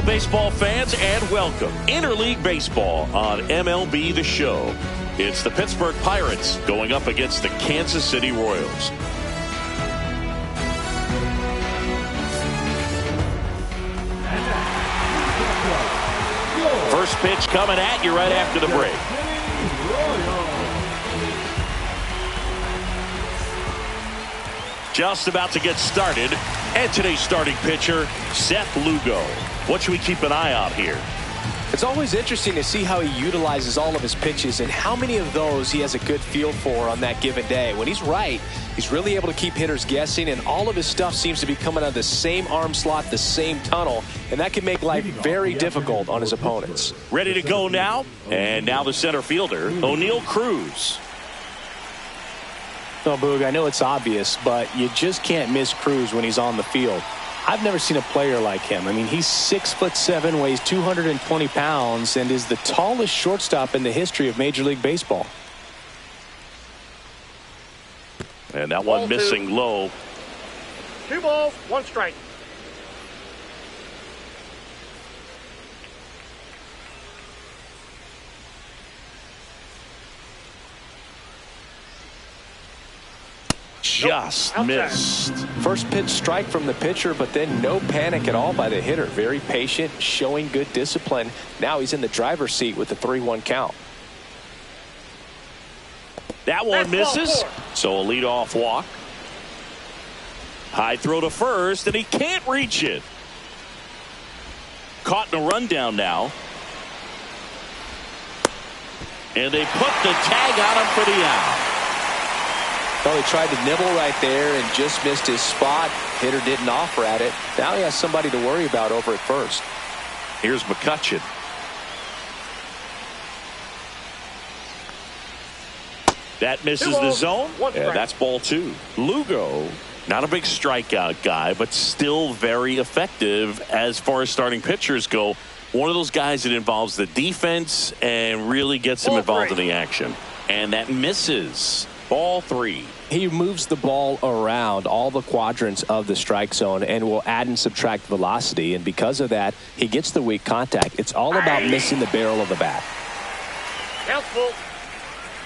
Hello, baseball fans, and welcome. Interleague Baseball on MLB the Show. It's the Pittsburgh Pirates going up against the Kansas City Royals. First pitch coming at you right after the break. Just about to get started. And today's starting pitcher, Seth Lugo. What should we keep an eye out here? It's always interesting to see how he utilizes all of his pitches and how many of those he has a good feel for on that given day. When he's right, he's really able to keep hitters guessing, and all of his stuff seems to be coming out of the same arm slot, the same tunnel, and that can make life very difficult on his opponents. Ready to go now, and now the center fielder, O'Neal Cruz. No, Boog, I know it's obvious, but you just can't miss Cruz when he's on the field. I've never seen a player like him. I mean, he's 6'7", weighs 220 pounds, and is the tallest shortstop in the history of Major League Baseball. And that one missing low. 2 balls, 1 strike. Just missed. First pitch strike from the pitcher, but then no panic at all by the hitter. Very patient, showing good discipline. Now he's in the driver's seat with the 3-1 count. That one misses. So a leadoff walk. High throw to first, and he can't reach it. Caught in a rundown now. And they put the tag on him for the out. Well, he tried to nibble right there and just missed his spot. Hitter didn't offer at it. Now he has somebody to worry about over at first. Here's McCutchen. That misses the zone. Yeah, that's ball 2. Lugo, not a big strikeout guy, but still very effective as far as starting pitchers go. One of those guys that involves the defense and really gets them involved in the action. And that misses. Ball 3. He moves the ball around all the quadrants of the strike zone and will add and subtract velocity, and because of that he gets the weak contact. It's all about missing the barrel of the bat. Helpful.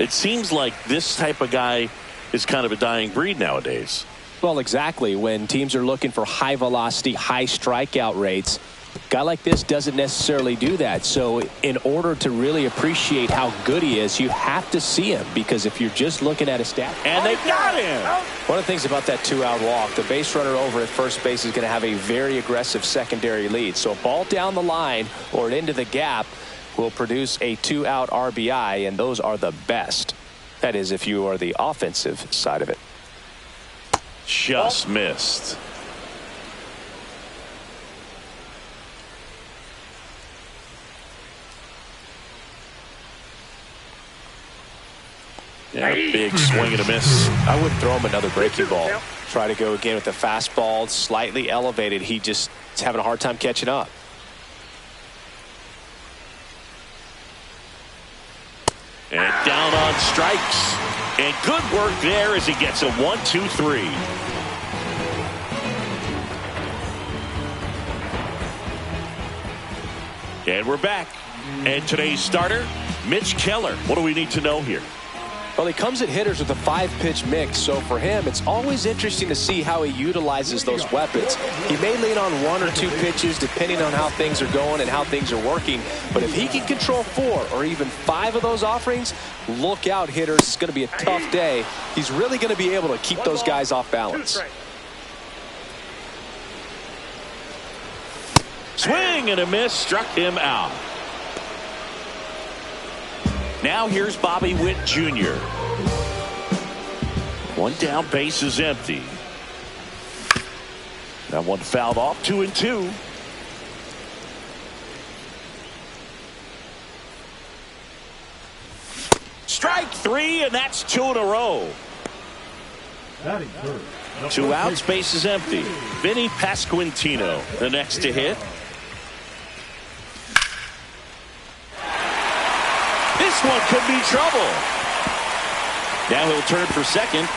It seems like this type of guy is kind of a dying breed nowadays. Well, exactly. When teams are looking for high velocity, high strikeout rates, a guy like this doesn't necessarily do that. So in order to really appreciate how good he is, you have to see him, because if you're just looking at his stat. And they got him. One of the things about that 2-out walk, the base runner over at first base is going to have a very aggressive secondary lead. So a ball down the line or into the gap will produce a 2-out RBI, and those are the best. That is, if you are the offensive side of it. Just missed. Yeah, big swing and a miss. I would throw him another breaking ball. Try to go again with the fastball, slightly elevated. He just is having a hard time catching up. And down on strikes. And good work there as he gets a 1-2-3. And we're back. And today's starter, Mitch Keller. What do we need to know here? Well, he comes at hitters with a 5-pitch mix, so for him, it's always interesting to see how he utilizes those weapons. He may lean on 1 or 2 pitches depending on how things are going and how things are working, but if he can control 4 or even 5 of those offerings, look out, hitters. It's going to be a tough day. He's really going to be able to keep those guys off balance. Swing and a miss, struck him out. Now here's Bobby Witt Jr. One down, base is empty. That one fouled off, 2-2. Strike 3, and that's 2 in a row. 2 outs, base is empty. Vinny Pasquantino, the next to hit. This one could be trouble. Now he'll turn for second.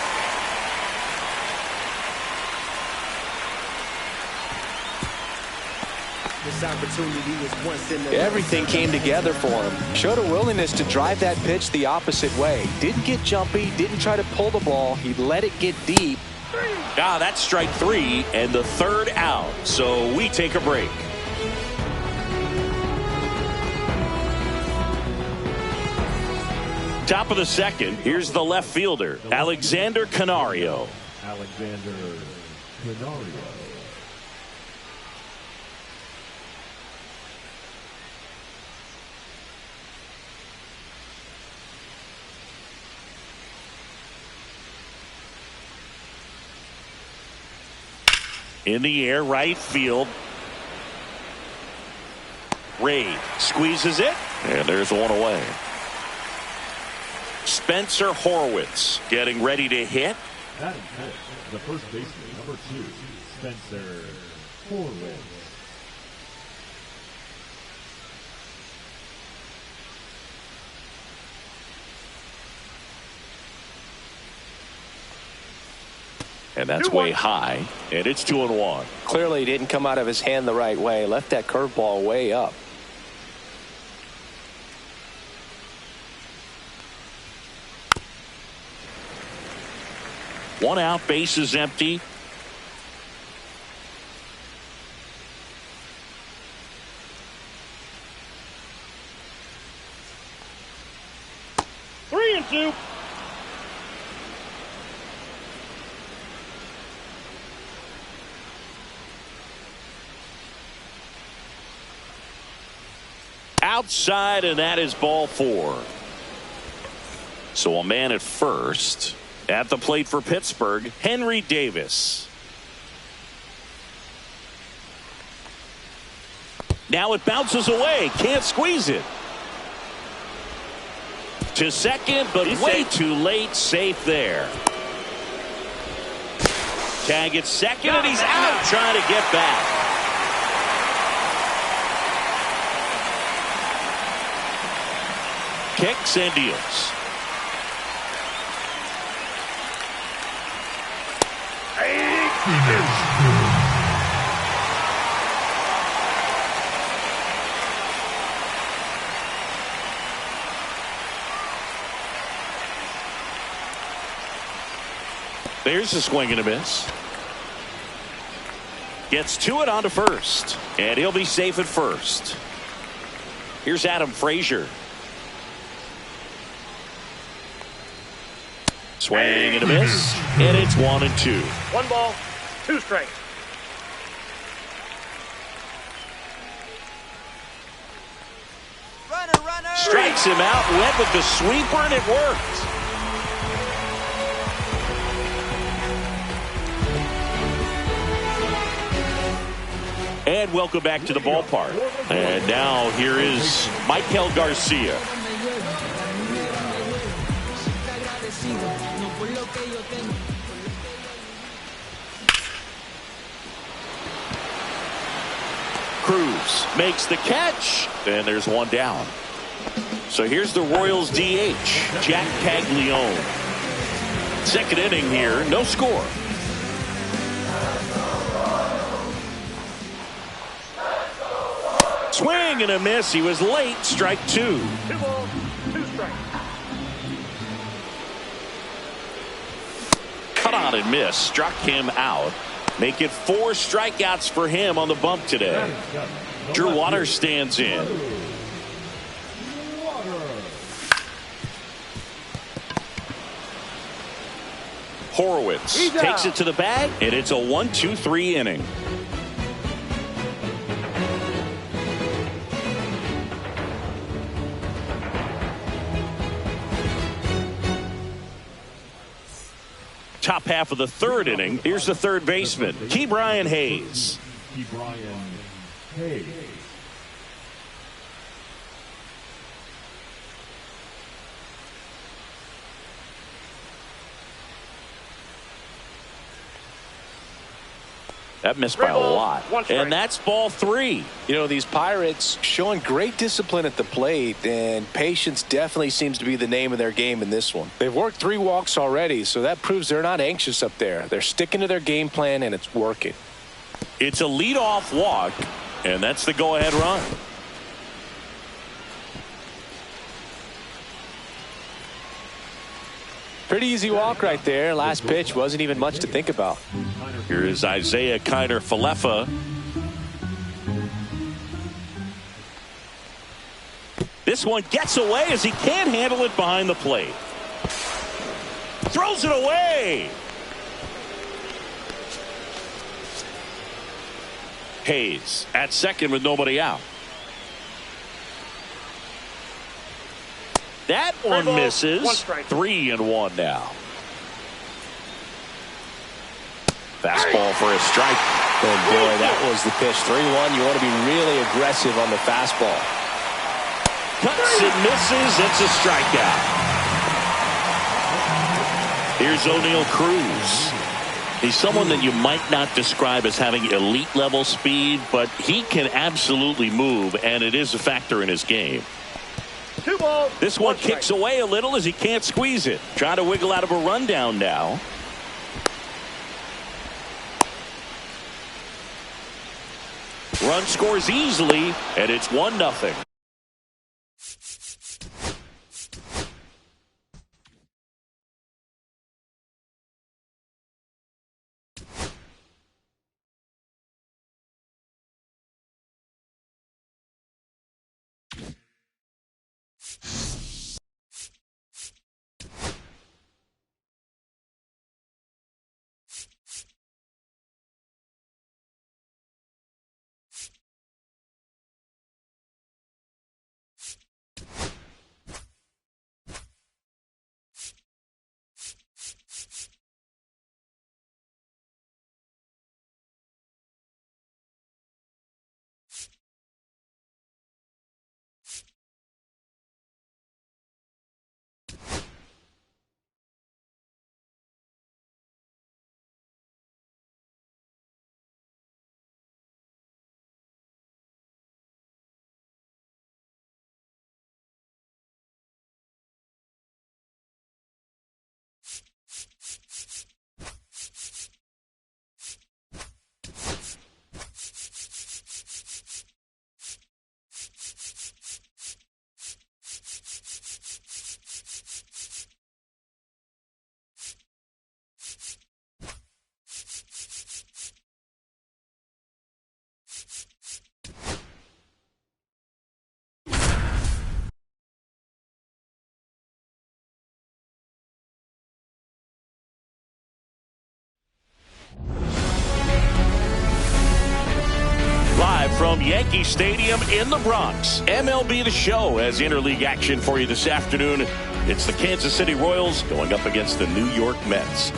Everything came together for him. Showed a willingness to drive that pitch the opposite way. Didn't get jumpy, didn't try to pull the ball. He let it get deep. That's strike 3 and the third out. So we take a break. Top of the second. Here's the left fielder, Alexander Canario. In the air, right field. Reid squeezes it, and there's one away. Spencer Horwitz getting ready to hit. The first baseman, number 2, Spencer Horwitz. And that's way high, and it's 2-1. Clearly didn't come out of his hand the right way. Left that curveball way up. One out, base is empty. Three and two. Outside, and that is ball 4. So a man at first. At the plate for Pittsburgh, Henry Davis. Now it bounces away. Can't squeeze it. To second, but way too late. Safe there. Tag at second, and he's out trying to get back. Kicks and deals. There's a swing and a miss. Gets to it onto first, and he'll be safe at first. Here's Adam Frazier. Swing and a miss, and it's 1-2. 1 ball, 2 strikes. Runner. Strikes him out, went with the sweeper, and it worked. And welcome back to the ballpark. And now here is Michael Garcia. Cruz makes the catch, and there's one down. So here's the Royals DH, Jack Caglione. Second inning here, no score. Swing and a miss. He was late. Strike 2. 2 balls, 2 strikes. Cut on and miss. Struck him out. Make it 4 strikeouts for him on the bump today. Drew Waters stands in. Horwitz takes it to the bag, and it's a 1-2-3 inning. Top half of the third inning. Here's the third baseman, Ke'Bryan Hayes. That missed by a lot. And that's ball 3. You know, these Pirates showing great discipline at the plate, and patience definitely seems to be the name of their game in this one. They've worked 3 walks already, so that proves they're not anxious up there. They're sticking to their game plan, and it's working. It's a leadoff walk, And that's the go-ahead run. Pretty easy walk right there. Last pitch wasn't even much to think about. Here is Isaiah Kiner-Falefa. This one gets away as he can't handle it behind the plate. Throws it away. Hayes at second with nobody out. That one misses. 3-1 now. Fastball for a strike. Oh boy, that was the pitch. 3-1. You want to be really aggressive on the fastball. Cuts and misses. It's a strikeout. Here's O'Neal Cruz. He's someone that you might not describe as having elite level speed, but he can absolutely move, and it is a factor in his game. This one kicks away a little as he can't squeeze it. Trying to wiggle out of a rundown now. Run scores easily, and it's 1-0. From Yankee Stadium in the Bronx, MLB The Show has interleague action for you this afternoon. It's the Kansas City Royals going up against the New York Mets.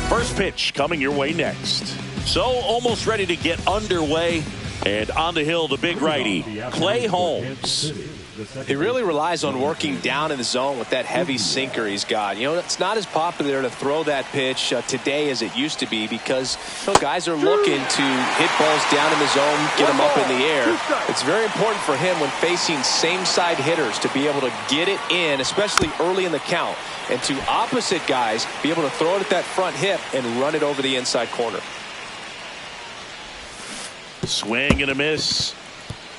First pitch coming your way next. So almost ready to get underway. And on the hill, the big righty, Clay Holmes. He really relies on working down in the zone with that heavy sinker he's got. You know, it's not as popular to throw that pitch today as it used to be because guys are looking to hit balls down in the zone, get them up in the air. It's very important for him when facing same-side hitters to be able to get it in, especially early in the count. And to opposite guys, be able to throw it at that front hip and run it over the inside corner. Swing and a miss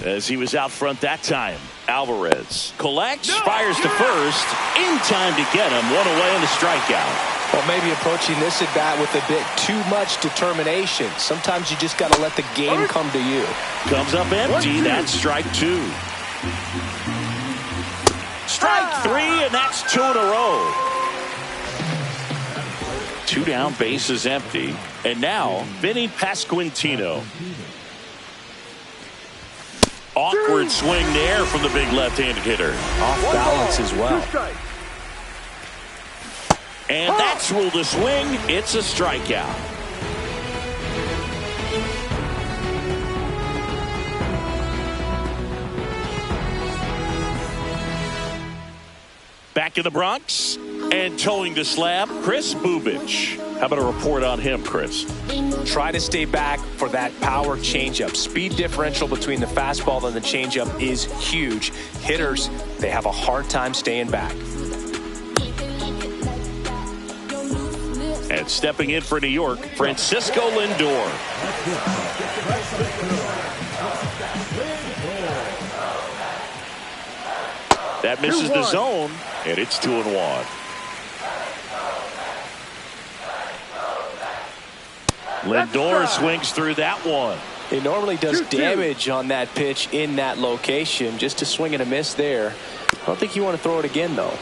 as he was out front that time. Alvarez collects, fires to first, in time to get him. One away on the strikeout. Well, maybe approaching this at bat with a bit too much determination. Sometimes you just got to let the game come to you. Comes up empty. That's strike two. Strike three, and that's 2 in a row. 2 down, bases empty. And now, Vinny Pasquantino. Awkward swing there from the big left-handed hitter. Off balance as well. And that's ruled a swing. It's a strikeout. Back in the Bronx and towing the slab, Chris Bubich. How about a report on him, Chris? Try to stay back for that power changeup. Speed differential between the fastball and the changeup is huge. Hitters, they have a hard time staying back. And stepping in for New York, Francisco Lindor. That misses the zone, and it's 2-1. Lindor swings through that one. He normally does damage on that pitch in that location. Just a swing and a miss there. I don't think you want to throw it again, though.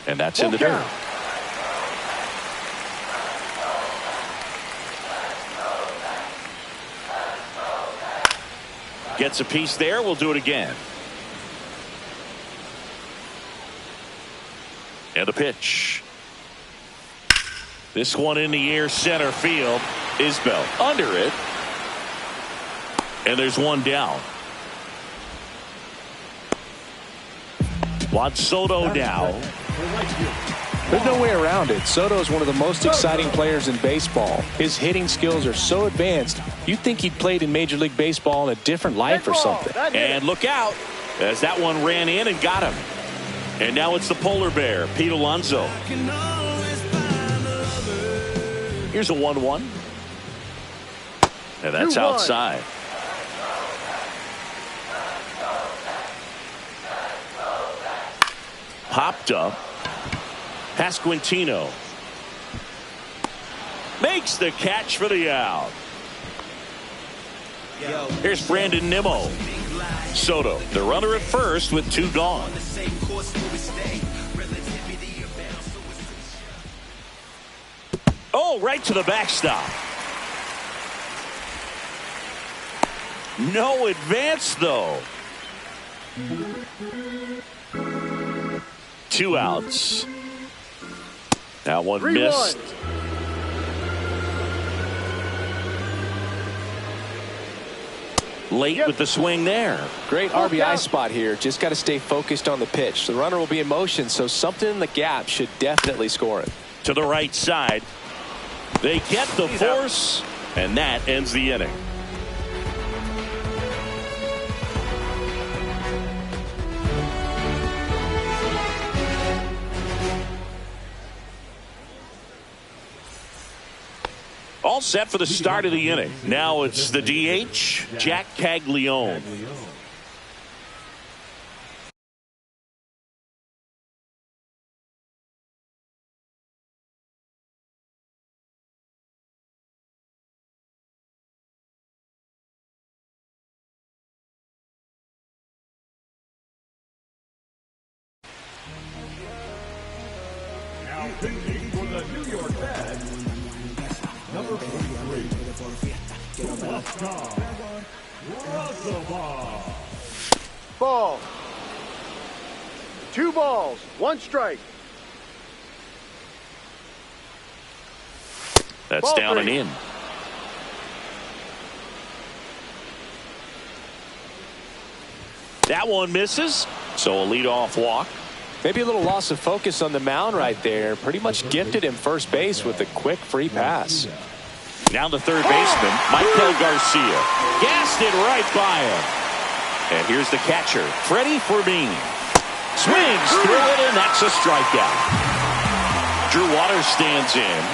And that's in the dirt. Gets a piece there. We'll do it again. And the pitch. This one in the air, center field. Isbell under it. And there's one down. Juan Soto now. There's no way around it. Soto is one of the most exciting players in baseball. His hitting skills are so advanced, you'd think he'd played in Major League Baseball in a different life or something. And look out, as that one ran in and got him. And now it's the polar bear, Pete Alonso. Here's a 1-1. And that's outside. Popped up. Pasquantino makes the catch for the out. Here's Brandon Nimmo. Soto, the runner at first with 2 gone. Oh, right to the backstop. No advance, though. 2 outs. That one missed. Late with the swing there. Great RBI spot here. Just got to stay focused on the pitch. The runner will be in motion, so something in the gap should definitely score it. To the right side. They get the force, and that ends the inning. All set for the start of the inning. Now it's the DH, Jack Caglione. Now pitching for the New York Mets, number 43, Ball. 2 balls, 1 strike. That's Ball down 3. and in. That one misses, so a leadoff walk. Maybe a little loss of focus on the mound right there. Pretty much gifted him first base with a quick free pass. Now the third baseman, Michael Garcia. Gassed it right by him. And here's the catcher, Freddie Fermin. Swings through it, and that's a strikeout. Drew Waters stands in.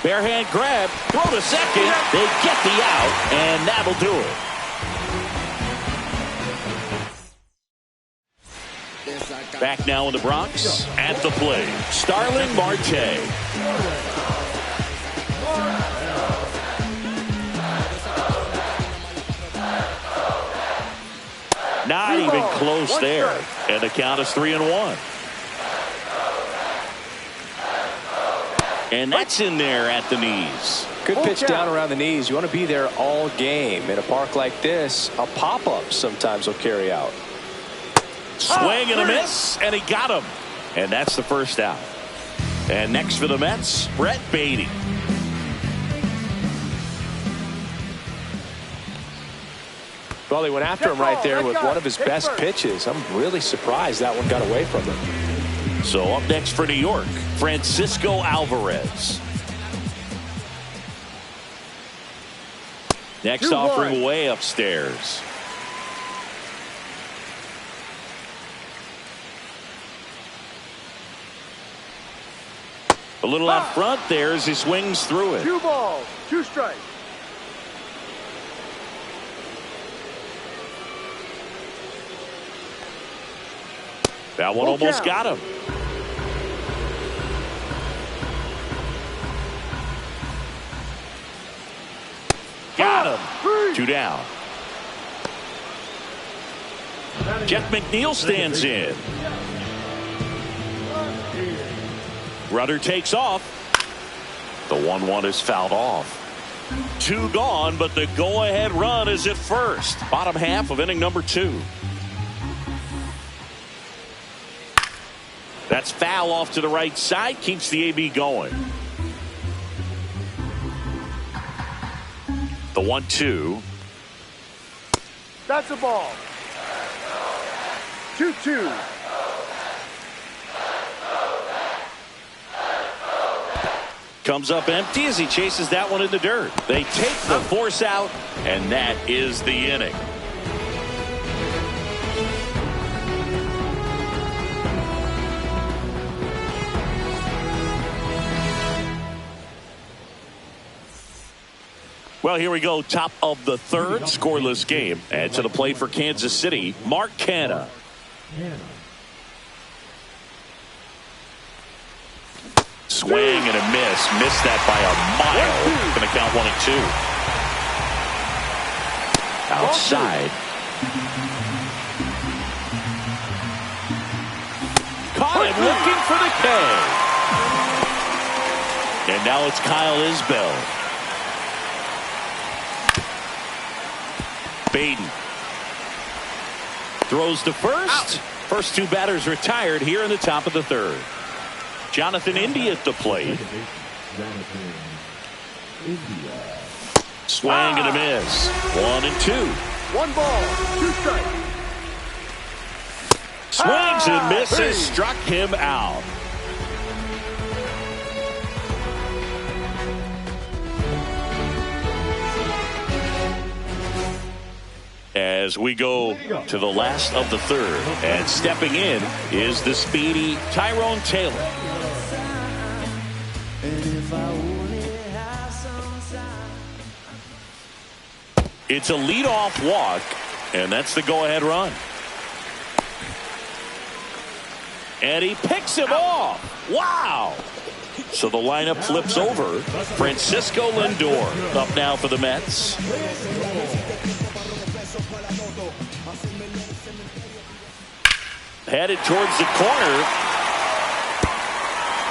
Bare hand grab, throw to second. They get the out, and that'll do it. Back now in the Bronx, at the plate, Starling Marte. Not even close there, and the count is 3-1. And that's in there at the knees. Good pitch down around the knees. You want to be there all game. In a park like this, a pop-up sometimes will carry out. Swing and a miss, and he got him. And that's the first out. And next for the Mets, Brett Beatty. Well, they went after him right there with one of his best pitches. I'm really surprised that one got away from him. So up next for New York, Francisco Alvarez. Next 2-1. offering way upstairs. A little out front there as he swings through it. 2 balls, 2 strikes. That one almost got him. Got him. 2 down. Jeff McNeil stands in. Rudder takes off. The 1-1 is fouled off. 2 gone, but the go-ahead run is at first. Bottom half of inning number 2. That's foul off to the right side. Keeps the AB going. The 1-2. That's a ball. 2-2. Comes up empty as he chases that one in the dirt. They take the force out, and that is the inning. Well, here we go. Top of the 3rd, scoreless game. And to the plate for Kansas City, Mark Canha. Swing and a miss. Missed that by a mile. Going to count 1-2. Outside. Caught him looking for the K. And now it's Kyle Isbell. Baden throws to first. First 2 batters retired here in the top of the 3rd. Jonathan India at the plate. Swing and a miss. 1-2. 1 ball, 2 strikes. Swings and misses. Struck him out. As we go to the last of the 3rd, and stepping in is the speedy Tyrone Taylor. It's a leadoff walk, and that's the go-ahead run. And he picks him off. Wow! So the lineup flips over. Francisco Lindor up now for the Mets. Headed towards the corner.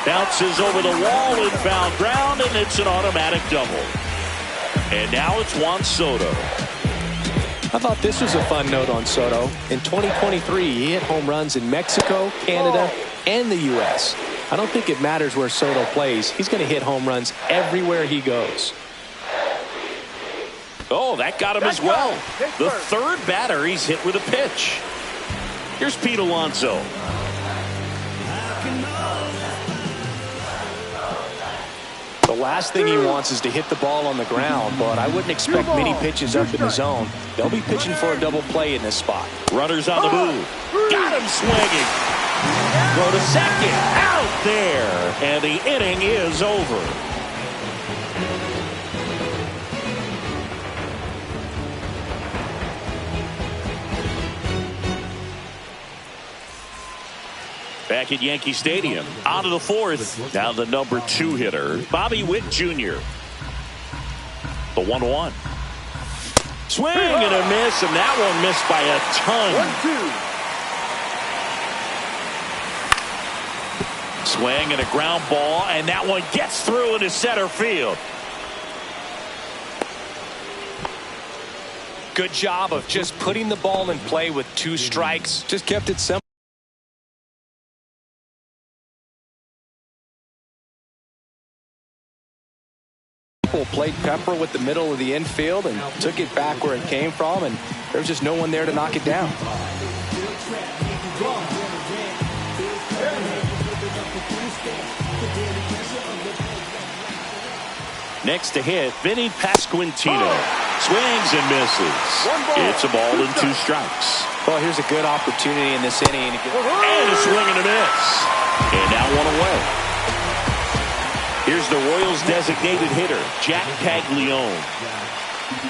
Bounces over the wall and found ground, and it's an automatic double. And now it's Juan Soto. I thought this was a fun note on Soto. In 2023, he hit home runs in Mexico, Canada, and the U.S. I don't think it matters where Soto plays. He's going to hit home runs everywhere he goes. Oh, that got him as well. The 3rd batter he's hit with a pitch. Here's Pete Alonso. The last thing he wants is to hit the ball on the ground, but I wouldn't expect many pitches up in the zone. They'll be pitching for a double play in this spot. Runners on the move. Got him swinging. Throw to second. Out there. And the inning is over. Back at Yankee Stadium, out of the 4th. Now the number 2 hitter, Bobby Witt Jr. The 1-1. Swing and a miss, and that one missed by a ton. 1-2. Swing and a ground ball, and that one gets through into center field. Good job of just putting the ball in play with 2 strikes. Just kept it simple. Played Pepper with the middle of the infield and took it back where it came from, and there's just no one there to knock it down. Next to hit, Vinny Pasquantino. Swings and misses. It's a ball and 2 strikes. Well, here's a good opportunity in this inning. And a swing and a miss. And now 1 away. Here's the Royals' designated hitter, Jack Caglione.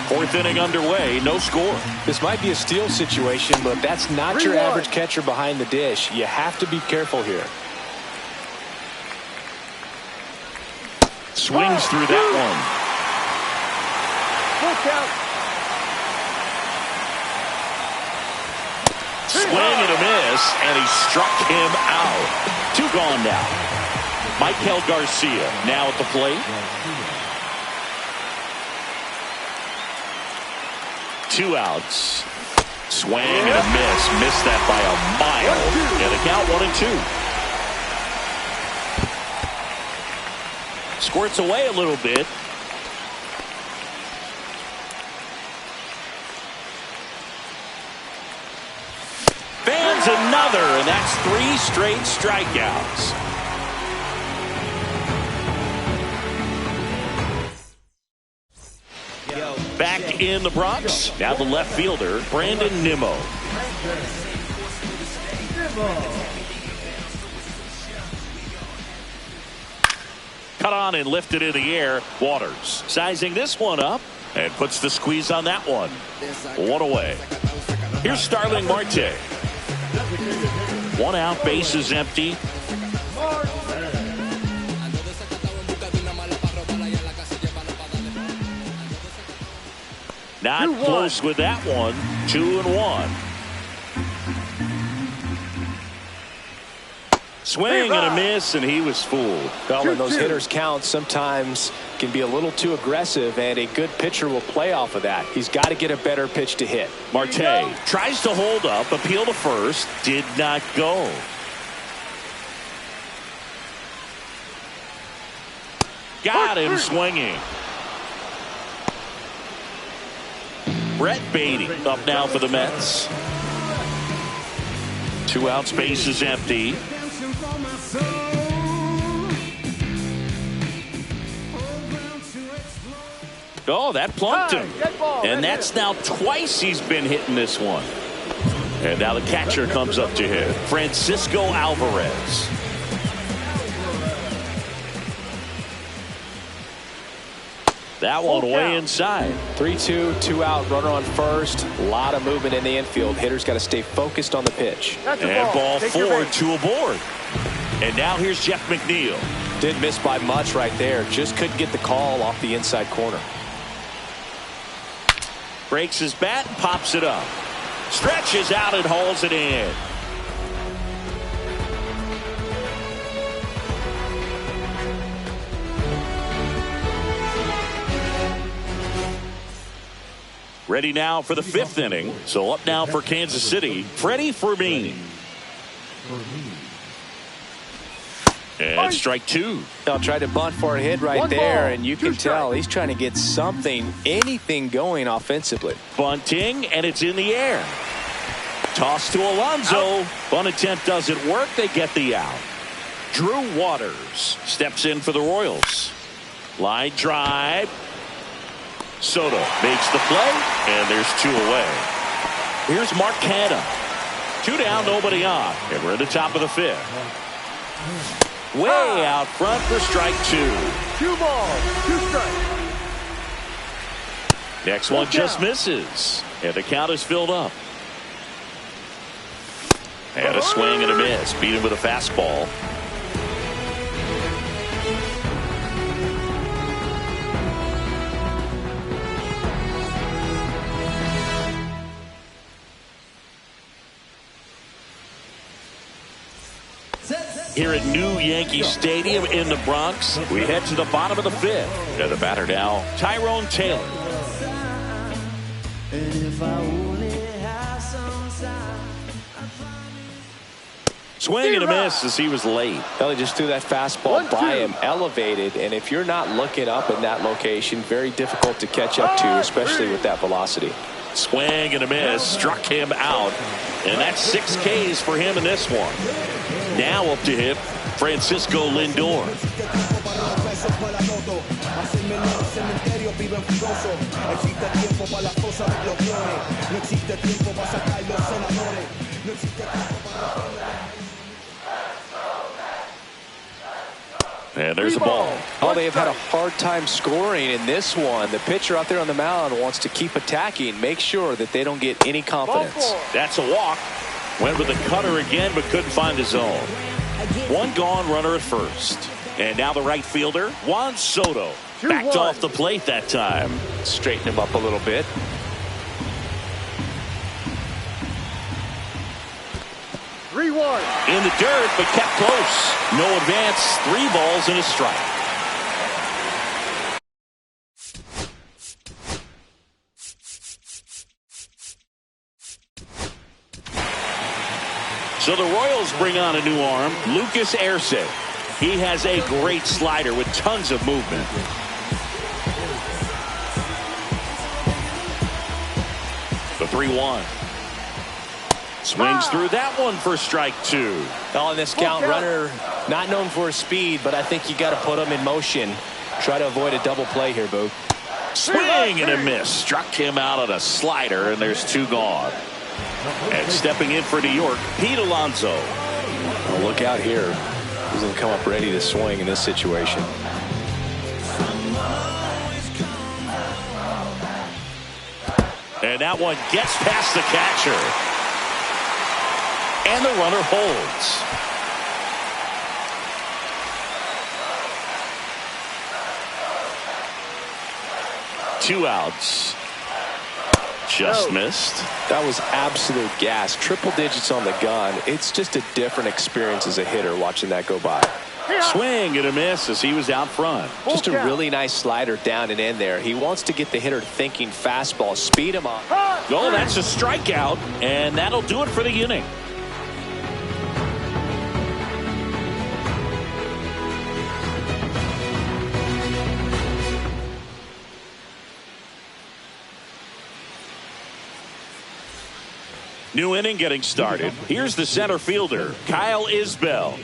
4th inning underway, no score. This might be a steal situation, but that's not your average catcher behind the dish. You have to be careful here. Swings through that one. Full count. Swing and a miss, and he struck him out. 2 gone now. Michael Garcia now at the plate. 2 outs. Swing and a miss. Missed that by a mile. And a count 1 and 2. Squirts away a little bit. Fans another, and that's 3 straight strikeouts. Back in the Bronx, now the left fielder, Brandon Nimmo. Cut on and lifted in the air. Waters sizing this one up and puts the squeeze on that one. 1 away. Here's Starling Marte. 1 out, bases empty. Not close with that one. 2-1. Swing and a miss, and he was fooled. Well, when those hitters count, sometimes can be a little too aggressive, and a good pitcher will play off of that. He's got to get a better pitch to hit. Marte tries to hold up, appeal to first, did not go. Got him swinging. Brett Beatty up now for the Mets. 2 outs, bases empty. Oh, that plunked him. And that's now twice he's been hitting this one. And now the catcher comes up to hit, Francisco Alvarez. That one way inside. 3-2, 2 out, runner on first. A lot of movement in the infield. Hitters got to stay focused on the pitch. And ball 4, 2 aboard. And now here's Jeff McNeil. Didn't miss by much right there. Just couldn't get the call off the inside corner. Breaks his bat and pops it up. Stretches out and hauls it in. Ready now for the 5th inning. So up now for Kansas City, Freddie Fermin. And strike 2. They'll try to bunt for a hit right there, and you can tell he's trying to get something, anything going offensively. Bunting, and it's in the air. Toss to Alonso. Bunt attempt doesn't work. They get the out. Drew Waters steps in for the Royals. Line drive. Soto makes the play, and there's 2 away. Here's Mark Canha. 2 down, nobody on. And we're at the top of the 5th. Way out front for strike 2. 2 balls, 2 strikes. Next one just misses. And the count is filled up. And a swing and a miss. Beat him with a fastball. Here at New Yankee Stadium in the Bronx, we head to the bottom of the 5th. And the batter now, Tyrone Taylor. Swing and a miss as he was late. Well, he just threw that fastball by him, elevated, and if you're not looking up in that location, very difficult to catch up to, especially with that velocity. Swing and a miss, struck him out, and that's 6 Ks for him in this one. Now up to hit, Francisco Lindor. ellos viven furiosos. Existe tiempo para las cosas de los clones. No existe tiempo para sacar los senadores. No existe tiempo para... And there's a ball. Oh, they have had a hard time scoring in this one. The pitcher out there on the mound wants to keep attacking, make sure that they don't get any confidence. That's a walk. Went with the cutter again, but couldn't find his zone. One gone, runner at first. And now the right fielder, Juan Soto. Backed off the plate that time. Straighten him up a little bit. 3-1. In the dirt, but kept close. No advance. 3 balls and a strike. So the Royals bring on a new arm, Lucas Erce. He has a great slider with tons of movement. The 3-1. Swings through that one for strike 2. On this count, runner not known for his speed, but I think you got to put him in motion. Try to avoid a double play here, Boo. Swing and a miss. Struck him out on a slider, and there's 2 gone. And stepping in for New York, Pete Alonso. Oh, look out here. He's going to come up ready to swing in this situation. And that one gets past the catcher. And the runner holds. Two outs. Just missed. That was absolute gas. Triple digits on the gun. It's just a different experience as a hitter watching that go by. Swing and a miss as he was out front. Just a really nice slider down and in there. He wants to get the hitter thinking fastball, speed him up. Oh, that's a strikeout, and that'll do it for the inning. New inning getting started. Here's the center fielder, Kyle Isbell.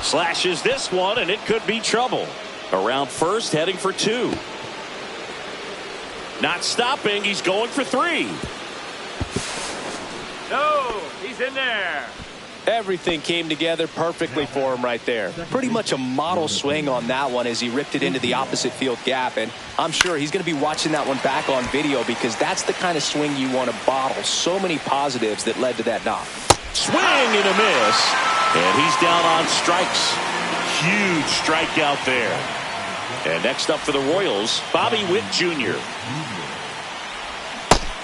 Slashes this one, and it could be trouble. Around first, heading for 2. Not stopping. He's going for 3. No, he's in there. Everything came together perfectly for him right there. Pretty much a model swing on that one as he ripped it into the opposite field gap. And I'm sure he's going to be watching that one back on video because that's the kind of swing you want to bottle. So many positives that led to that knock. Swing and a miss. And he's down on strikes. Huge strikeout there. And next up for the Royals, Bobby Witt Jr.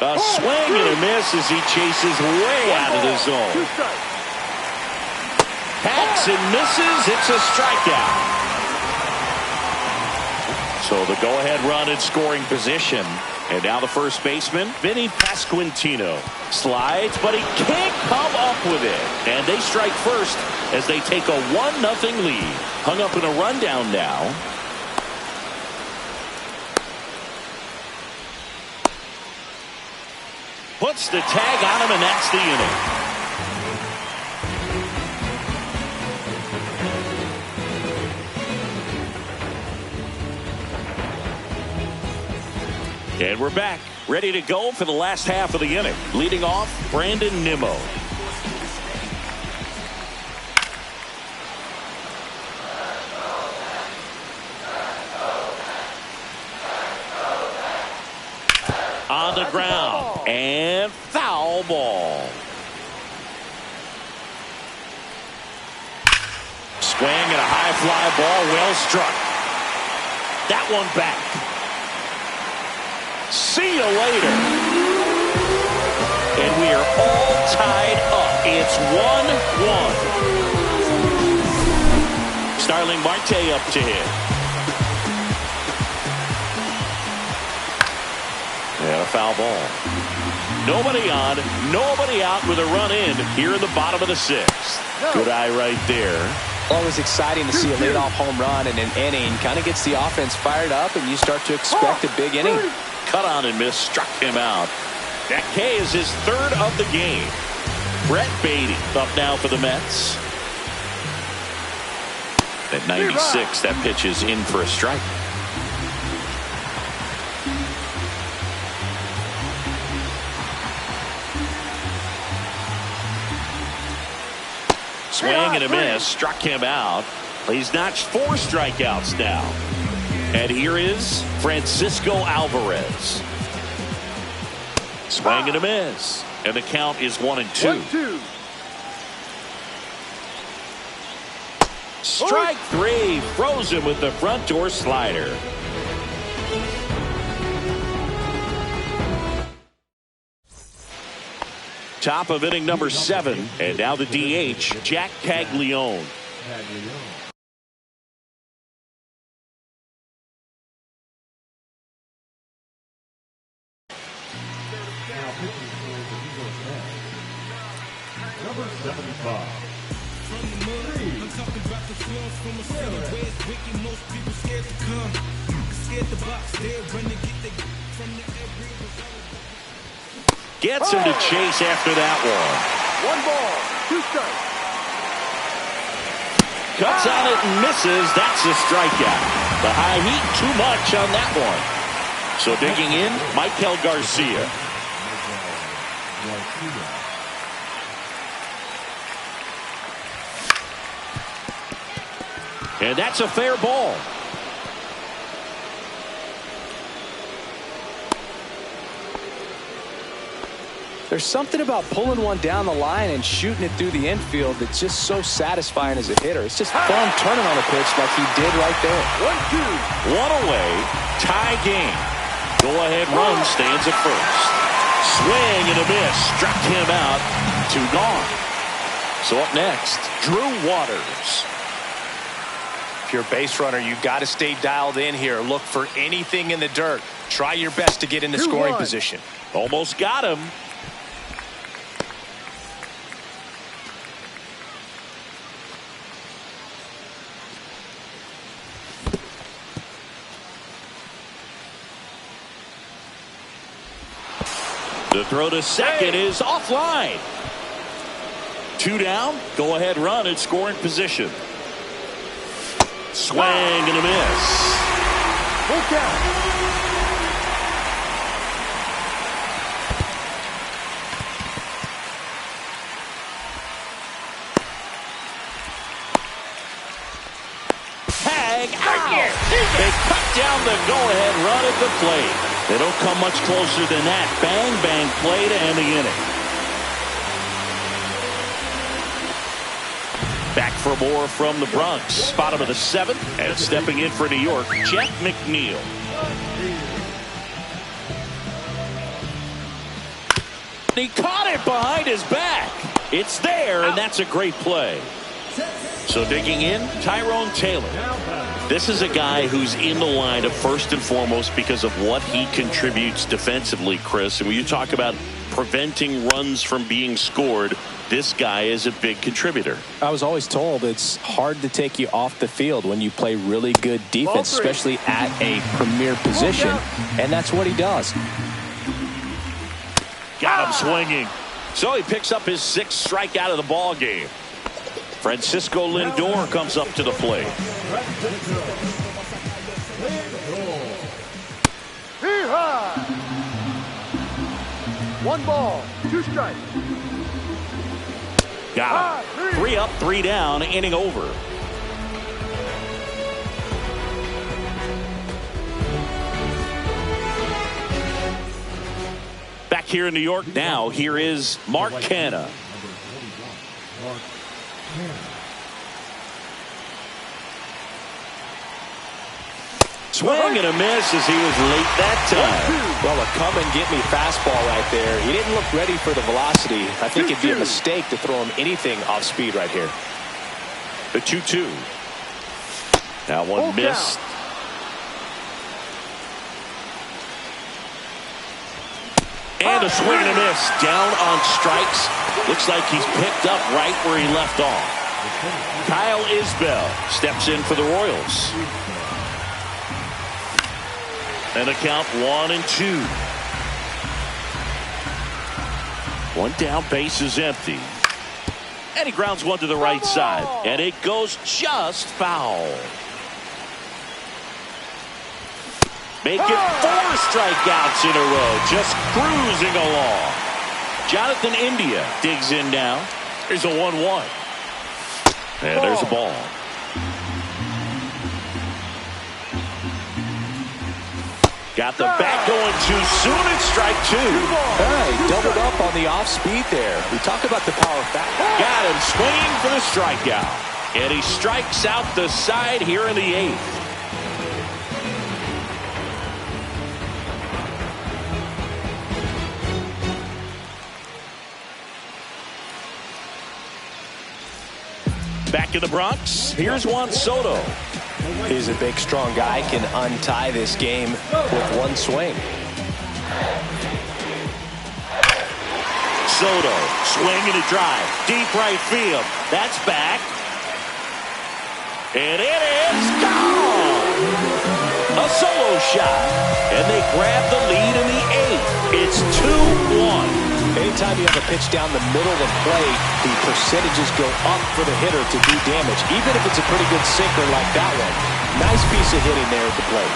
A swing and a miss as he chases way out of the zone. Hacks and misses. It's a strikeout. So the go-ahead run in scoring position. And now the first baseman, Vinny Pasquantino. Slides, but he can't come up with it. And they strike first as they take a 1-0 lead. Hung up in a rundown now. Puts the tag on him, and that's the inning. And we're back, ready to go for the last half of the inning. Leading off, Brandon Nimmo. On the ground, and foul ball. Swing and a high fly ball, well struck. That one back. See you later. And we are all tied up. It's 1-1. Starling Marte up to hit. And a foul ball. Nobody on, nobody out with a run in here in the bottom of the 6th. Good eye right there. Always exciting to see a leadoff home run in an inning. Kind of gets the offense fired up, and you start to expect a big inning. Cut on and miss, struck him out. That K is his 3rd of the game. Brett Beatty up now for the Mets. At 96, that pitch is in for a strike. Swing and a miss, struck him out. He's notched 4 strikeouts now. And here is Francisco Alvarez. Swing and a miss. And the count is 1-2. Strike 3, frozen with the front door slider. Top of inning number 7, and now the DH, Jack Caglione. Number 75. Gets him to chase after that one. 1 ball, 2 strikes. Cuts on it and misses. That's a strikeout. The high heat, too much on that one. So digging in, Michael Garcia. And that's a fair ball. There's something about pulling one down the line and shooting it through the infield that's just so satisfying as a hitter. It's just fun turning on a pitch like he did right there. 1-2. One away, tie game. Go-ahead run stands at first. Swing and a miss, struck him out. 2 gone. So up next, Drew Waters. If you're a base runner, you've got to stay dialed in here. Look for anything in the dirt. Try your best to get into scoring position. Almost got him. The throw to second is offline. 2 down. Go ahead run at scoring position. Swing and a miss. Full count. Tag out. They cut down the go-ahead run at the plate. They don't come much closer than that. Bang, bang play to end the inning. Back for more from the Bronx. Bottom of the 7th. And stepping in for New York, Jeff McNeil. He caught it behind his back. It's there, and that's a great play. So digging in, Tyrone Taylor. This is a guy who's in the lineup first and foremost because of what he contributes defensively, Chris. And when you talk about preventing runs from being scored, this guy is a big contributor. I was always told it's hard to take you off the field when you play really good defense, especially at a premier position, and that's what he does. Got him swinging. So he picks up his 6th strikeout of the ball game. Francisco Lindor comes up to the plate. Hee-haw! 1 ball, 2 strikes. Got him. 3 up, 3 down, inning over. Back here in New York now, here is Mark Canha. Swing and a miss as he was late that time. Well, a come and get me fastball right there. He didn't look ready for the velocity. I think it'd be a mistake to throw him anything off speed right here. The 2-2. That one missed. And a swing and a miss. Down on strikes. Looks like he's picked up right where he left off. Kyle Isbell steps in for the Royals. And a count 1-2. 1 down, base is empty. And he grounds one to the right side. And it goes just foul. Making 4 strikeouts in a row. Just cruising along. Jonathan India digs in now. Here's a 1-1. And there's a ball. Got the bat going too soon. It's strike 2. He doubled up on the off speed there. We talk about the power factor. Got him swinging for the strikeout. And he strikes out the side here in the 8th. Back in the Bronx, here's Juan Soto. He's a big, strong guy, can untie this game with one swing. Soto swinging a drive, deep right field. That's back. And it is gone. A solo shot. And they grab the lead in the 8th. It's 2-1. Anytime you have a pitch down the middle of the plate, the percentages go up for the hitter to do damage, even if it's a pretty good sinker like that one. Nice piece of hitting there at the plate.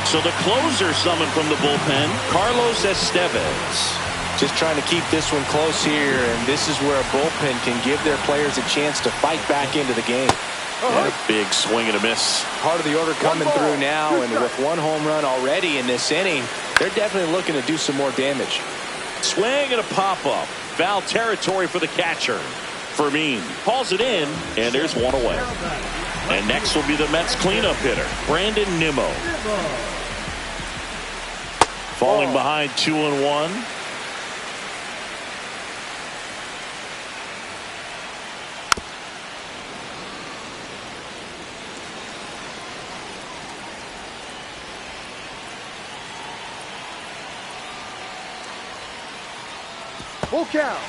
So the closer summoned from the bullpen, Carlos Estevez. Just trying to keep this one close here, and this is where a bullpen can give their players a chance to fight back into the game. And a big swing and a miss. Part of the order coming through now, and with 1 home run already in this inning, they're definitely looking to do some more damage. Swing and a pop-up. Foul territory for the catcher. Fermin hauls it in, and there's one away. And next will be the Mets cleanup hitter, Brandon Nimmo. Falling behind 2-1. Full count.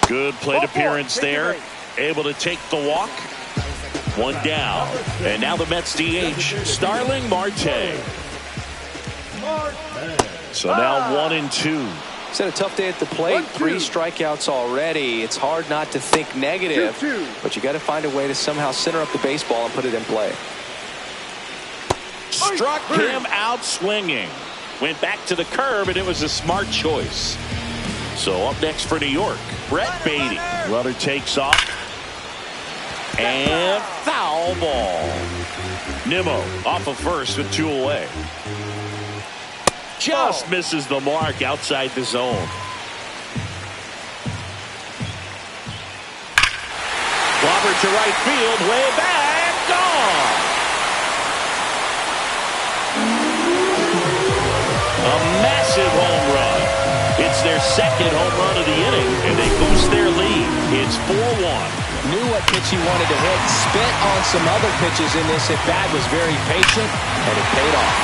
Good plate appearance there. Able to take the walk. 1 down. And now the Mets DH, Starling Marte. So now 1-2. He's had a tough day at the plate. 3 strikeouts already. It's hard not to think negative, but you got to find a way to somehow center up the baseball and put it in play. Struck him out swinging. Went back to the curb, and it was a smart choice. So up next for New York, Brett Beatty. Runner takes off. And foul ball. Nimmo off of first with 2 away. Just misses the mark outside the zone. Robert to right field, way back, gone. A massive home run. It's their 2nd home run of the inning, and they boost their lead. It's 4-1. Knew what pitch he wanted to hit, spit on some other pitches in this at-bat, was very patient, and it paid off.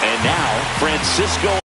And now, Francisco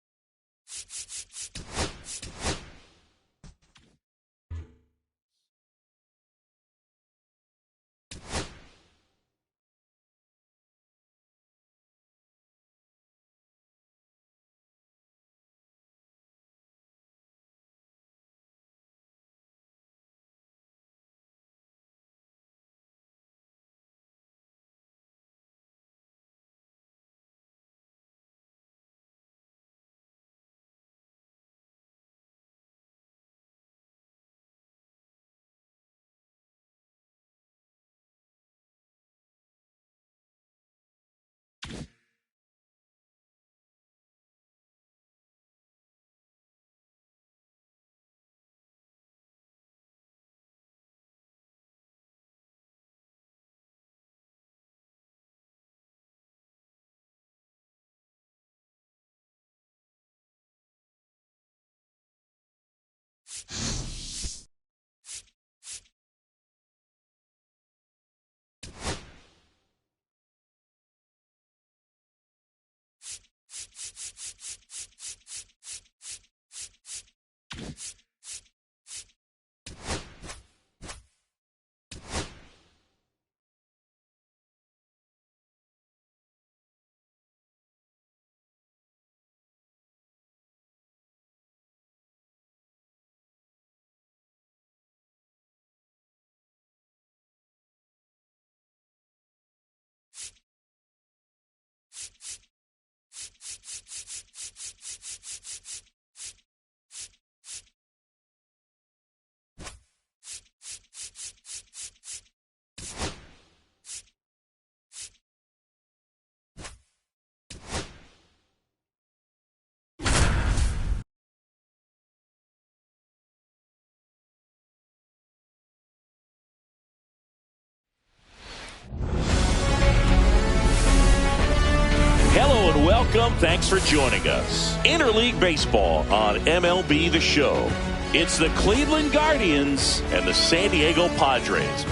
Hello and welcome. Thanks for joining us. Interleague Baseball on MLB the Show. It's the Cleveland Guardians and the San Diego Padres.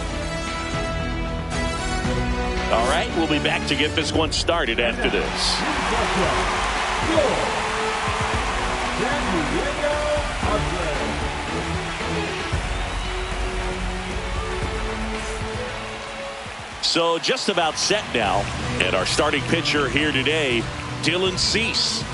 All right, we'll be back to get this one started after this. So just about set now, and our starting pitcher here today, Dylan Cease.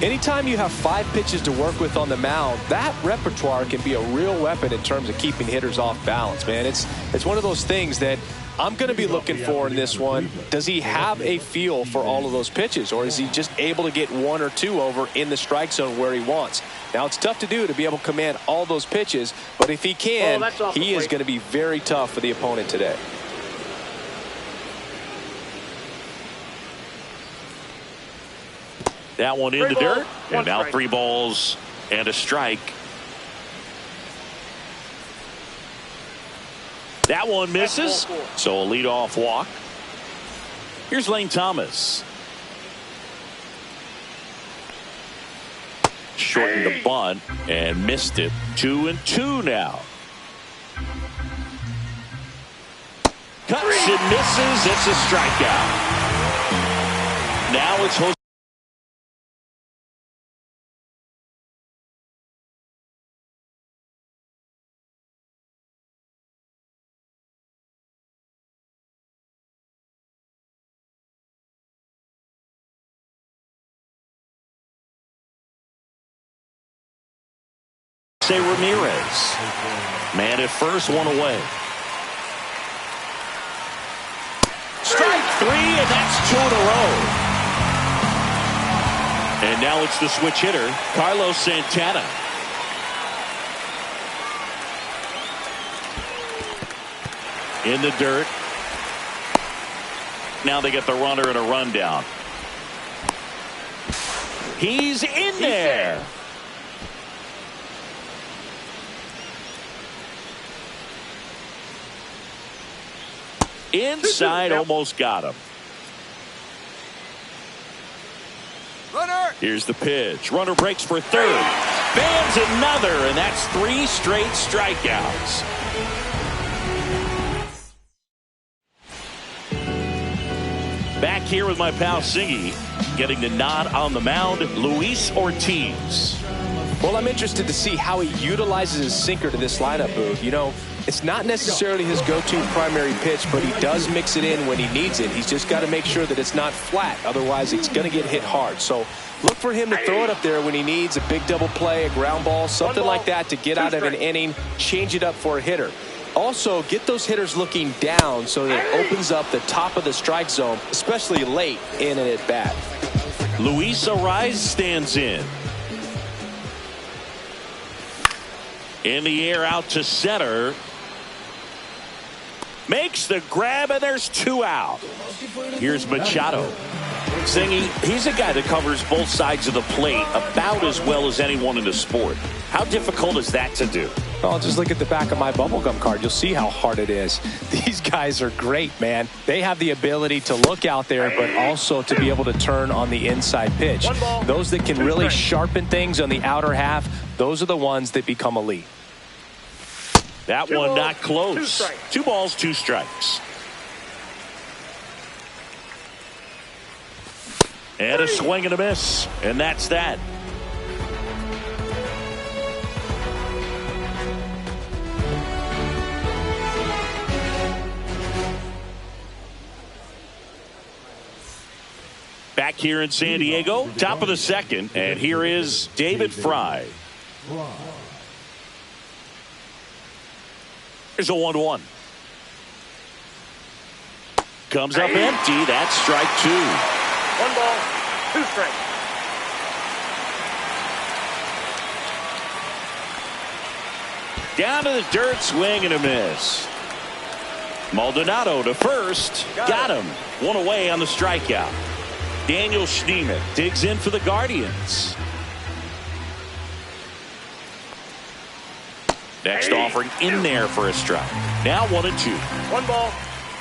Anytime you have 5 pitches to work with on the mound, that repertoire can be a real weapon in terms of keeping hitters off balance, man. It's one of those things that I'm going to be looking for in this one. Does he have a feel for all of those pitches, or is he just able to get 1 or 2 over in the strike zone where he wants? Now, it's tough to do to be able to command all those pitches, but if he can, he is going to be very tough for the opponent today. That one in the dirt, and now 3 balls and a strike. That one misses, so a leadoff walk. Here's Lane Thomas. Shortened the bunt and missed it. 2-2 now. Cuts and misses. It's a strikeout. Now it's Jose. Ramirez. Man at first, 1 away. Strike 3, and that's 2 in a row. And now it's the switch hitter, Carlos Santana. In the dirt. Now they get the runner and a rundown. He's in there. Inside, almost got him. Runner. Here's the pitch. Runner breaks for third. Bans another, and that's 3 straight strikeouts. Back here with my pal Singy, getting the nod on the mound, Luis Ortiz. Well, I'm interested to see how he utilizes his sinker to this lineup, Boog. You know, it's not necessarily his go-to primary pitch, but he does mix it in when he needs it. He's just got to make sure that it's not flat. Otherwise, it's going to get hit hard. So look for him to throw it up there when he needs a big double play, a ground ball, something like that to get out of an inning, change it up for a hitter. Also, get those hitters looking down so that it opens up the top of the strike zone, especially late in an at-bat. Luis Ariz stands in. In the air out to center. Makes the grab, and there's 2 out. Here's Machado. Singy, he's a guy that covers both sides of the plate about as well as anyone in the sport. How difficult is that to do? Well, just look at the back of my bubblegum card. You'll see how hard it is. These guys are great, man. They have the ability to look out there, but also to be able to turn on the inside pitch. Those that can really sharpen things on the outer half, those are the ones that become elite. That one not close. 2 balls, 2 strikes. And a swing and a miss. And that's that. Back here in San Diego, top of the second. And here is David Fry. Here's a 1-1. Comes up empty. That's strike 2. 1 ball, 2 strikes. Down to the dirt, swing and a miss. Maldonado to first. Got him. 1 away on the strikeout. Daniel Schneemann digs in for the Guardians. Next offering in there for a strike. Now 1-2. 1 ball,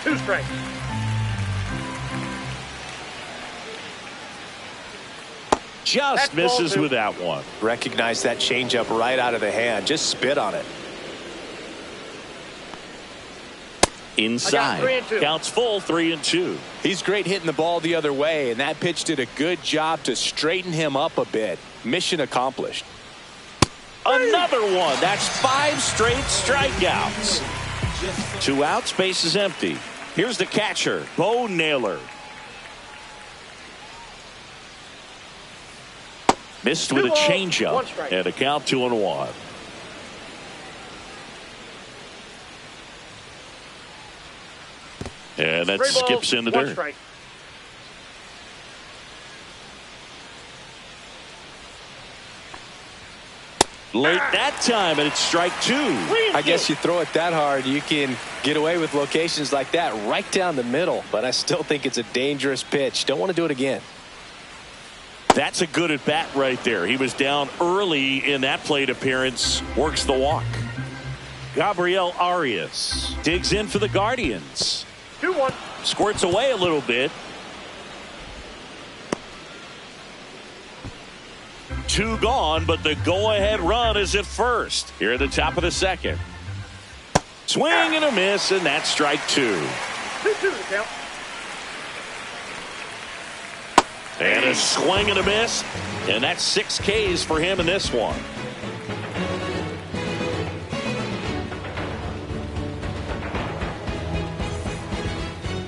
2 strikes. just misses with that one. Recognize that changeup right out of the hand. Just spit on it. Inside. Counts full, 3-2. He's great hitting the ball the other way, and that pitch did a good job to straighten him up a bit. Mission accomplished. Another one. That's 5 straight strikeouts. 2 outs, base is empty. Here's the catcher, Bo Naylor. Missed with a changeup, and a count 2-1. And that skips in the dirt. Late that time, and it's strike 2. I guess you throw it that hard, you can get away with locations like that right down the middle. But I still think it's a dangerous pitch. Don't want to do it again. That's a good at bat right there. He was down early in that plate appearance. Works the walk. Gabriel Arias digs in for the Guardians. 2-1. Squirts away a little bit. 2 gone, but the go-ahead run is at first. Here at the top of the second. Swing and a miss, and that's strike 2. 2-2 the count. And a swing and a miss, and that's 6 Ks for him in this one.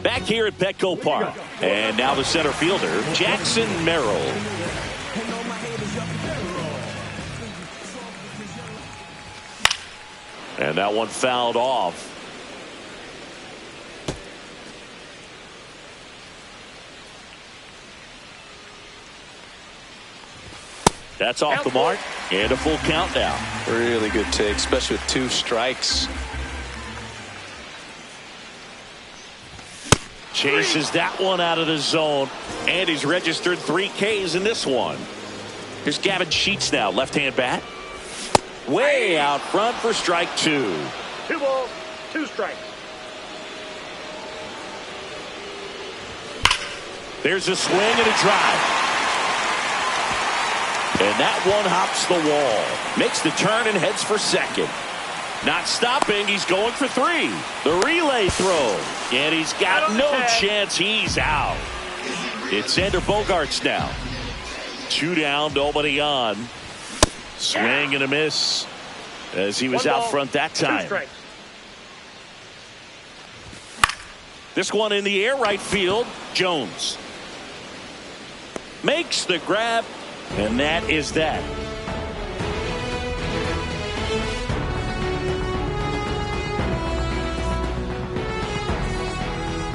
Back here at Petco Park, and now the center fielder, Jackson Merrill. And that one fouled off. That's off the mark, and a full count now. Really good take, especially with 2 strikes. Chases that one out of the zone, and he's registered 3 Ks in this one. Here's Gavin Sheets now, left-hand bat. Way out front for strike 2. 2 balls, 2 strikes. There's a swing and a drive. And that one hops the wall. Makes the turn and heads for second. Not stopping. He's going for 3. The relay throw. And he's got no chance. He's out. It's Xander Bogaerts now. 2 down, nobody on. Swing and a miss as he was out front that time. This one in the air, right field. Jones makes the grab, and that is that.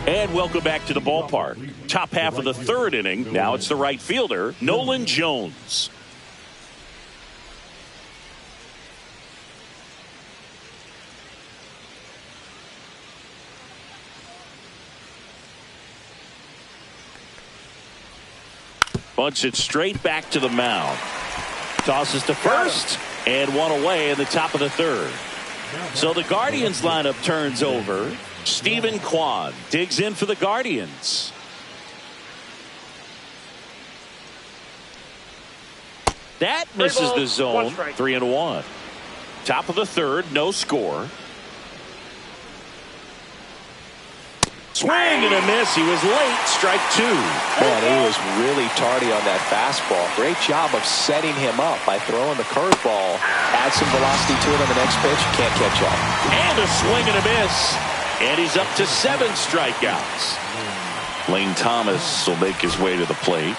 And welcome back to the ballpark. Top half of the 3rd inning. Now it's the right fielder, Nolan Jones. Bunts it straight back to the mound. Tosses to first, and one away in the top of the 3rd. So the Guardians lineup turns over. Stephen Kwan digs in for the Guardians. That misses the zone. 3-1. Top of the 3rd, no score. Swing and a miss. He was late. Strike 2. Man, he was really tardy on that fastball. Great job of setting him up by throwing the curveball. Add some velocity to it on the next pitch. Can't catch up. And a swing and a miss. And he's up to 7 strikeouts. Lane Thomas will make his way to the plate.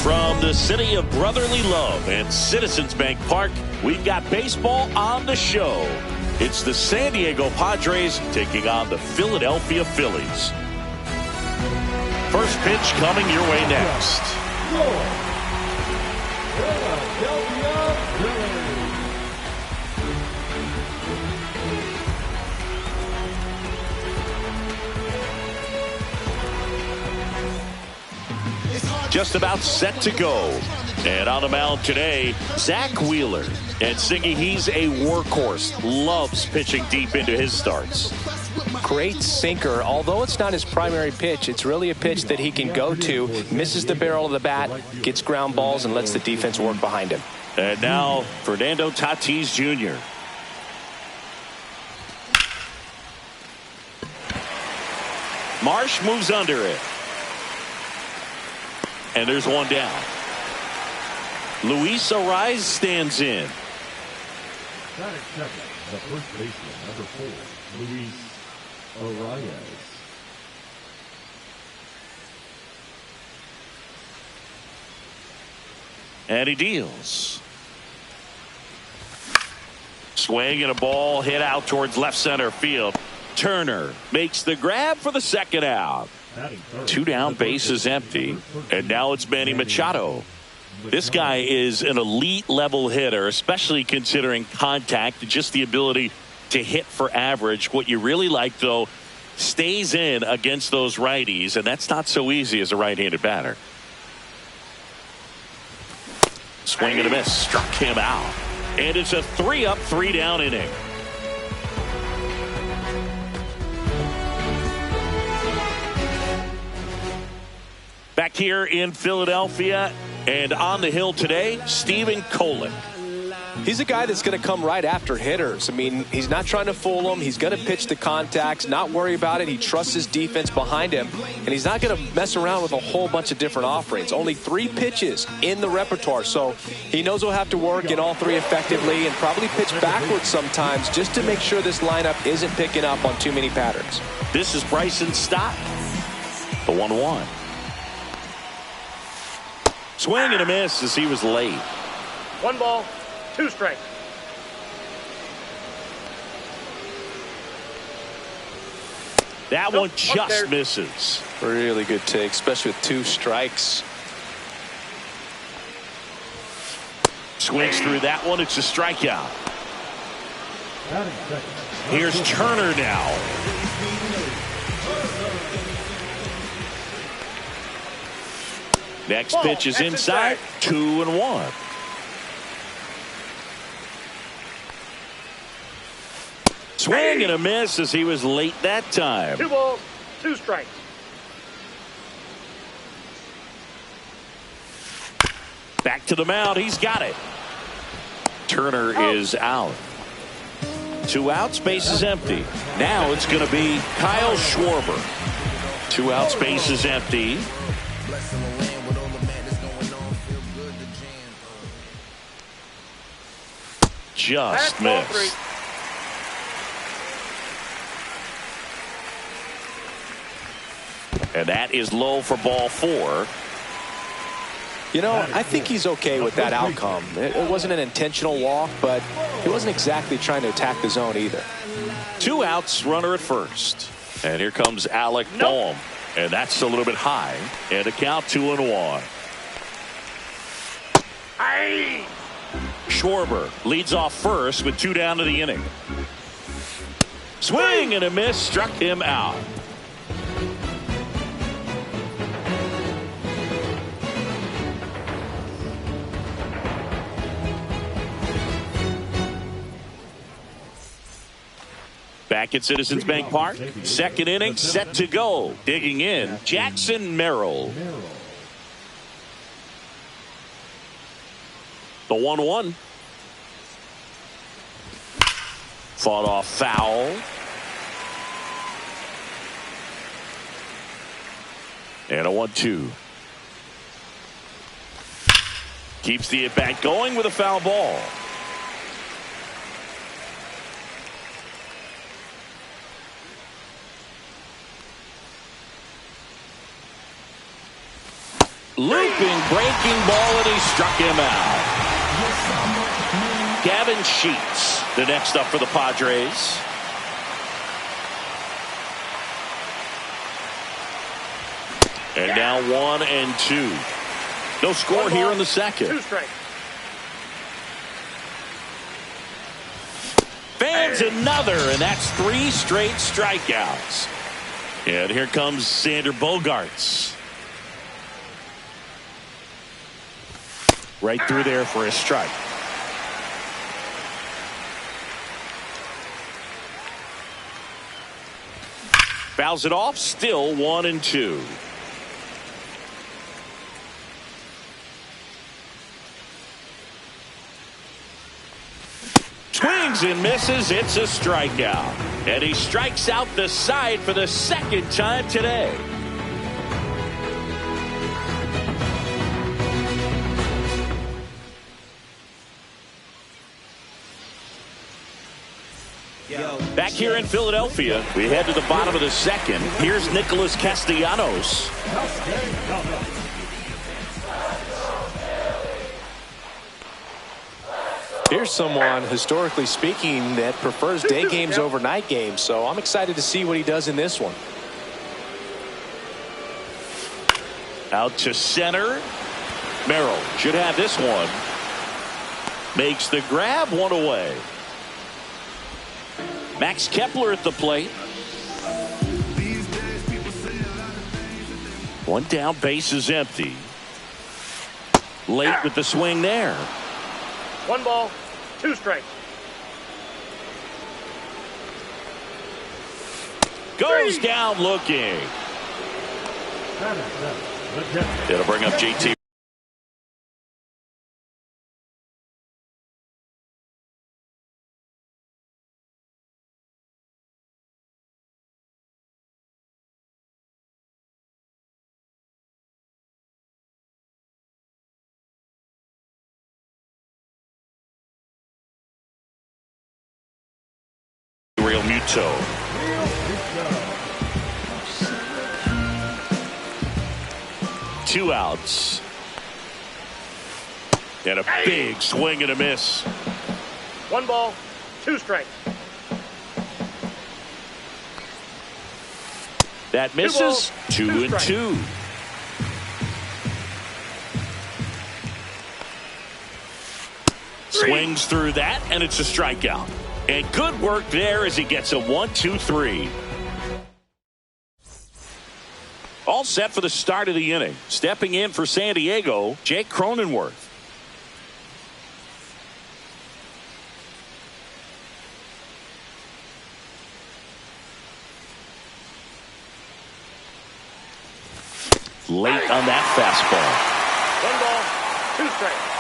From the city of brotherly love and Citizens Bank Park, we've got baseball on the show. It's the San Diego Padres taking on the Philadelphia Phillies. First pitch coming your way next. Just about set to go. And on the mound today, Zach Wheeler. And Siggy, he's a workhorse. Loves pitching deep into his starts. Great sinker. Although it's not his primary pitch, it's really a pitch that he can go to. Misses the barrel of the bat, gets ground balls, and lets the defense work behind him. And now, Fernando Tatis Jr. Marsh moves under it. And there's one down. Luis Ariz stands in. Batting second, the first baseman, number 4, Luis Ariz. And he deals. Swing and a ball hit out towards left center field. Turner makes the grab for the second out. 2 down, bases empty, and now it's Manny Machado. This guy is an elite level hitter, especially considering contact and just the ability to hit for average. What you really like, though, stays in against those righties, and that's not so easy as a right-handed batter. Swing and a miss, struck him out, and it's a 3-up, 3-down inning. Back here in Philadelphia and on the hill today, Steven Kolek. He's a guy that's going to come right after hitters. I mean, he's not trying to fool them. He's going to pitch the contacts, not worry about it. He trusts his defense behind him, and he's not going to mess around with a whole bunch of different offerings. Only 3 pitches in the repertoire, so he knows he'll have to work in all 3 effectively and probably pitch backwards sometimes just to make sure this lineup isn't picking up on too many patterns. This is Bryson Stott, the 1-1. Swing and a miss as he was late. 1 ball, 2 strikes. That one just misses. Really good take, especially with 2 strikes. Swings through that one. It's a strikeout. Here's Turner now. Next pitch is inside. 2-1. Swing and a miss as he was late that time. 2 balls, 2 strikes. Back to the mound. He's got it. Turner is out. 2 outs, base is empty. Now it's going to be Kyle Schwarber. 2 outs, base is empty. Just missed. And that is low for ball 4. You know, I think he's okay with that outcome. It wasn't an intentional walk, but he wasn't exactly trying to attack the zone either. 2 outs, runner at first. And here comes Alec Bohm. And that's a little bit high. And a count 2-1. Schwarber leads off first with 2 down to the inning. Swing and a miss, struck him out. Back at Citizens Bank Park, second inning set to go. Digging in, Jackson Merrill. The 1-1. Fought off foul. And a 1-2. Keeps the at-bat going with a foul ball. Looping, breaking ball, and he struck him out. Gavin Sheets, the next up for the Padres. And now 1-2. No score here in the second. 2 strikes. Fans another, and that's 3 straight strikeouts. And here comes Sander Bogarts. Right through there for a strike. Fouls it off, still 1-2. Swings and misses. It's a strikeout. And he strikes out the side for the second time today. Back here in Philadelphia, we head to the bottom of the second. Here's Nicholas Castellanos. Here's someone, historically speaking, that prefers day games over night games, so I'm excited to see what he does in this one. Out to center. Merrill should have this one. Makes the grab, 1 away. Max Kepler at the plate. 1 down, base is empty. Late with the swing there. 1 ball, 2 strikes. Goes down looking. It'll bring up JT. Real Muto. 2 outs. And a big swing and a miss. 1 ball, 2 strikes. That misses. 2-2. Swings through that, and it's a strikeout. And good work there as he gets a 1-2-3. All set for the start of the inning. Stepping in for San Diego, Jake Cronenworth. Late on that fastball. 1 ball, 2 strikes.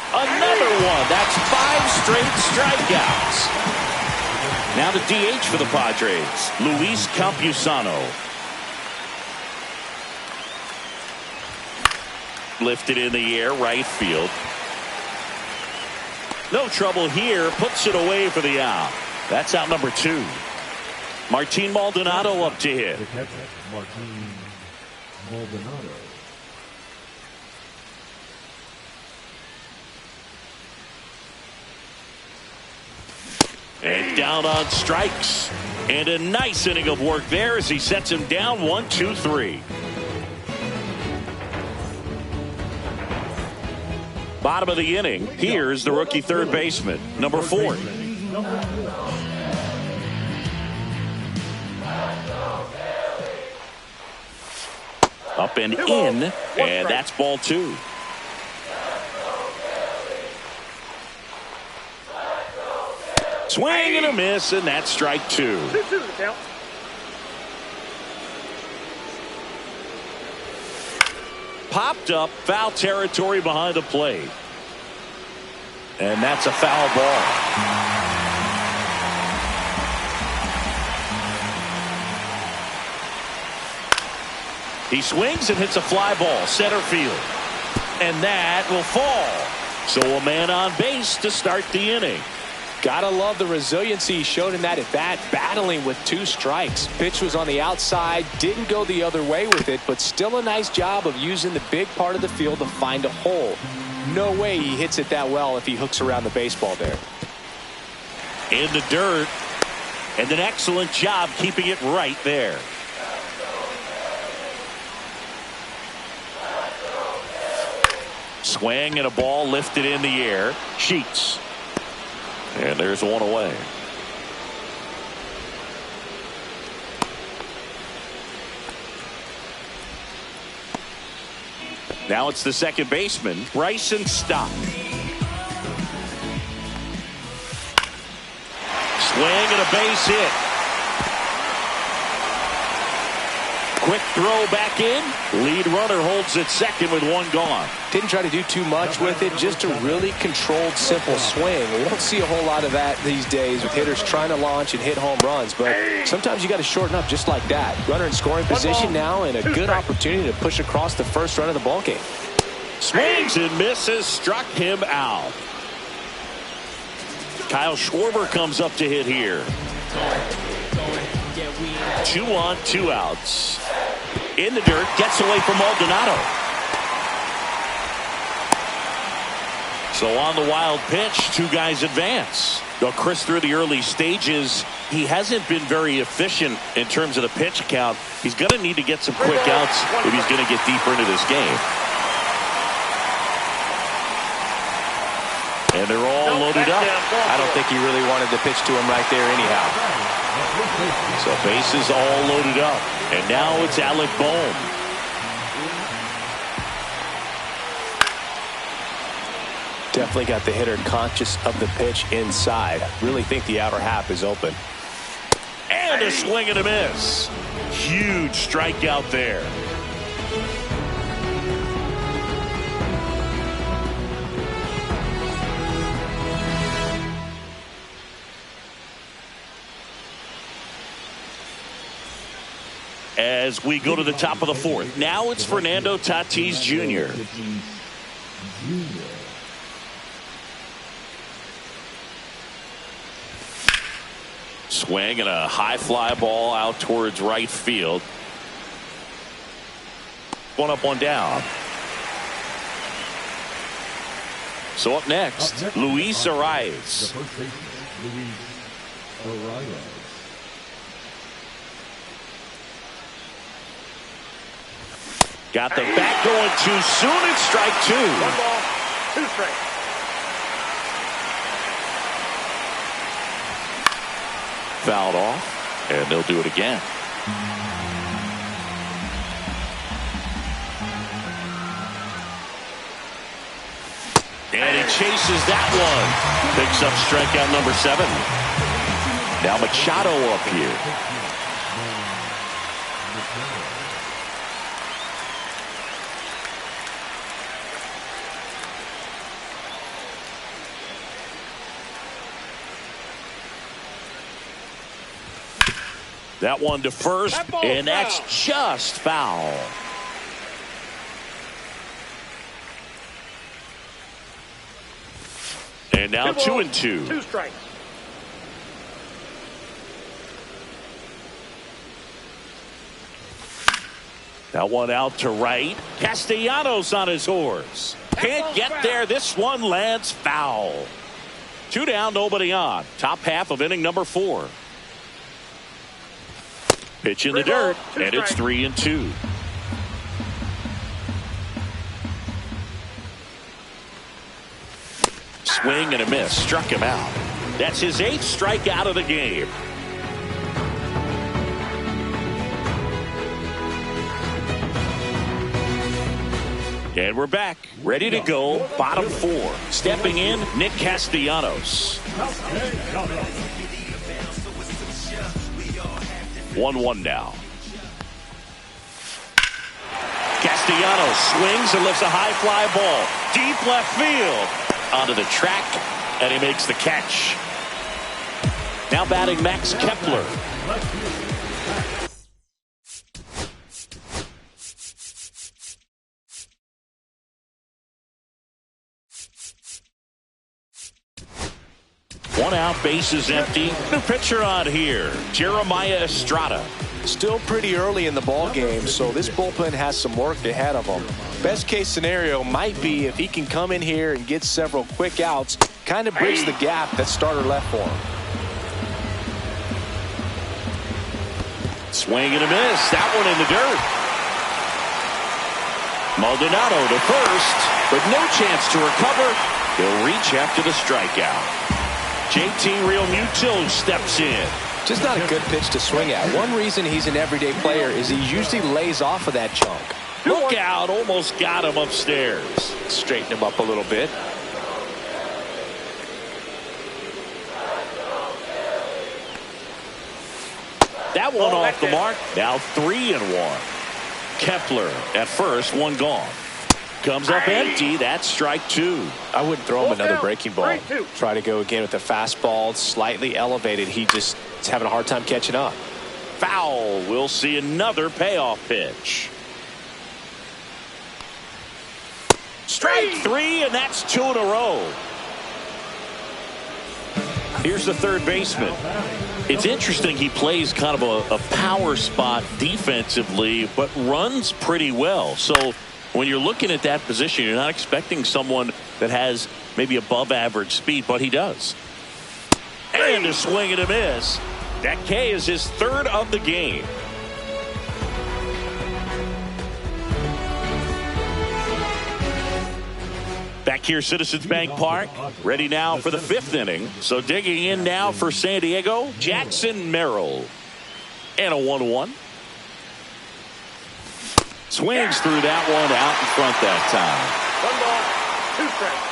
Another one. That's 5 straight strikeouts. Now the DH for the Padres, Luis Campusano. Lifted in the air, right field. No trouble here. Puts it away for the out. That's out number 2. Martin Maldonado up to hit. Martin Maldonado. And down on strikes. And a nice inning of work there as he sets him down 1-2-3. Bottom of the inning. Here's the rookie third baseman, number 4. Up and in, and that's ball 2. Swing and a miss, and that's strike 2. 2-2 the count. Popped up, foul territory behind the plate. And that's a foul ball. He swings and hits a fly ball, center field. And that will fall. So a man on base to start the inning. Gotta love the resiliency he showed in that at bat, battling with 2 strikes. Pitch was on the outside, didn't go the other way with it, but still a nice job of using the big part of the field to find a hole. No way he hits it that well if he hooks around the baseball there. In the dirt, and an excellent job keeping it right there. Swing and a ball lifted in the air. Sheets. And there's one away. Now it's the second baseman, Bryson Stott. Swing and a base hit. Quick throw back in. Lead runner holds at second with 1 gone. Didn't try to do too much with it, just a really controlled, simple swing. We don't see a whole lot of that these days with hitters trying to launch and hit home runs, but sometimes you got to shorten up just like that. Runner in scoring position now, and a good opportunity to push across the first run of the ballgame. Swings and misses, struck him out. Kyle Schwarber comes up to hit here. 2 on, 2 outs. In the dirt, gets away from Maldonado. So on the wild pitch, 2 guys advance. Though Chris, through the early stages, he hasn't been very efficient in terms of the pitch count. He's going to need to get some quick outs if he's going to get deeper into this game. And they're all loaded up. I don't think he really wanted to pitch to him right there anyhow. So bases all loaded up. And now it's Alec Bohm. Definitely got the hitter conscious of the pitch inside. Really think the outer half is open. And a swing and a miss. Huge strikeout there. As we go to the top of the 4th. Now it's Fernando Tatis Jr. Swing and a high fly ball out towards right field. 1 up, 1 down. So up next, Luis Arias. Got the bat going too soon. It's strike 2. 1 ball, 2 strikes. Fouled off, and they'll do it again. And he chases that one. Picks up strikeout number 7. Now Machado up here. That one to first, and that's just foul. And now 2 and 2. 2 strikes. That one out to right. Castellanos on his horse. Can't get there. This one lands foul. 2 down, nobody on. Top half of inning number 4. Pitch in the dirt, and it's 3 and 2. Swing and a miss, struck him out. That's his 8th strikeout of the game. And we're back, ready to go, bottom 4. Stepping in, Nick Castellanos. 1-1 now. Castellanos swings and lifts a high fly ball. Deep left field. Onto the track, and he makes the catch. Now batting Max Kepler. One out, bases empty. New pitcher on here, Jeremiah Estrada. Still pretty early in the ball game, so this bullpen has some work ahead of them. Best case scenario might be if he can come in here and get several quick outs, kind of bridge the gap that starter left for him. Swing and a miss. That one in the dirt. Maldonado to first, but no chance to recover. He'll reach after the strikeout. JT Realmuto steps in. Just not a good pitch to swing at. One reason he's an everyday player is he usually lays off of that chunk. Look out, almost got him upstairs. Straighten him up a little bit. That one off the mark. Now 3-1. Kepler at first, one gone. Comes up empty. That's strike two. I wouldn't throw him another breaking ball. Try to go again with the fastball. Slightly elevated. He just is having a hard time catching up. Foul. We'll see another payoff pitch. Strike three, and that's two in a row. Here's the third baseman. It's interesting, he plays kind of a power spot defensively, but runs pretty well. So when you're looking at that position, you're not expecting someone that has maybe above average speed, but he does. And a swing and a miss. That K is his third of the game. Back here, Citizens Bank Park, ready now for the fifth inning. So digging in now for San Diego, Jackson Merrill. And a 1-1. Swings through that one out in front that time. 1 ball, 2 strikes.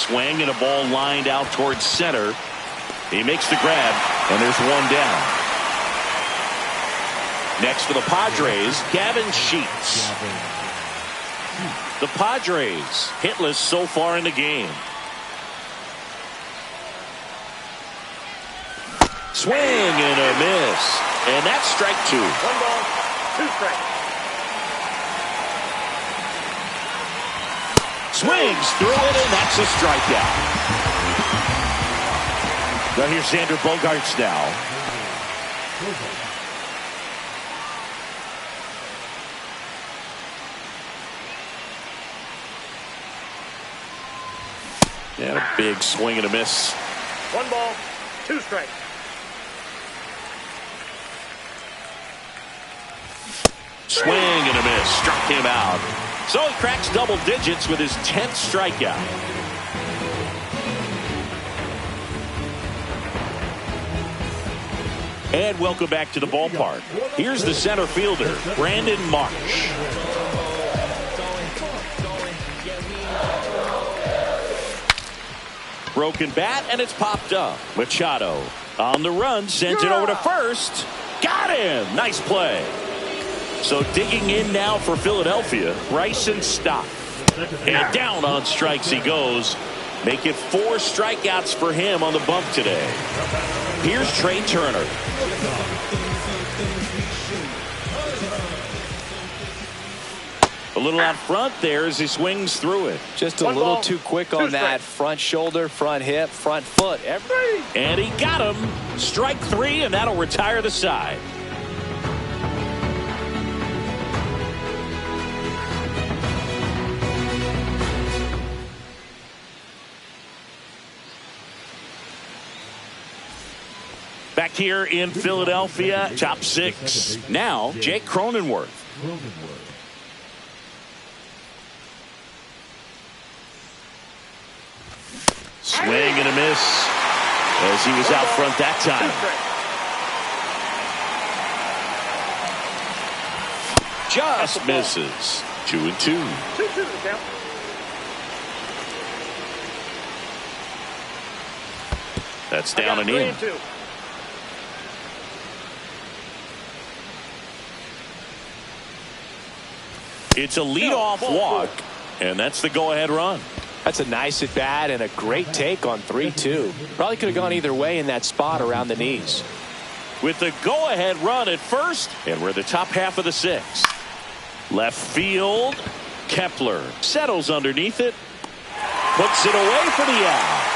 Swing and a ball lined out towards center. He makes the grab, and there's one down. Next for the Padres, Gavin Sheets. The Padres hitless so far in the game. Swing and a miss. And that's strike two. 1 ball, 2 strikes. Swings through it, and that's a strikeout. Now here's Xander Bogaerts now. And a big swing and a miss. 1 ball, 2 strikes. Swing and a miss. Struck him out. So he cracks double digits with his 10th strikeout. And welcome back to the ballpark. Here's the center fielder, Brandon Marsh. Broken bat, and it's popped up. Machado on the run, sent it over to first. Got him. Nice play. So digging in now for Philadelphia, Bryson Stott. And down on strikes he goes. Make it 4 strikeouts for him on the bump today. Here's Trey Turner. A little out front there as he swings through it. Just a little too quick on that front shoulder, front hip, front foot. And he got him. Strike 3, and that'll retire the side. Back here in Philadelphia, top 6. Now, Jake Cronenworth. Swing and a miss as he was out front that time. Just misses. 2-2. 2-2 the count. That's down and in. 3-2. It's a leadoff walk, and that's the go-ahead run. That's a nice at bat and a great take on 3-2. Probably could have gone either way in that spot around the knees. With the go-ahead run at first, and we're the top half of the 6th. 6th. Left field, Kepler settles underneath it, Puts it away for the out.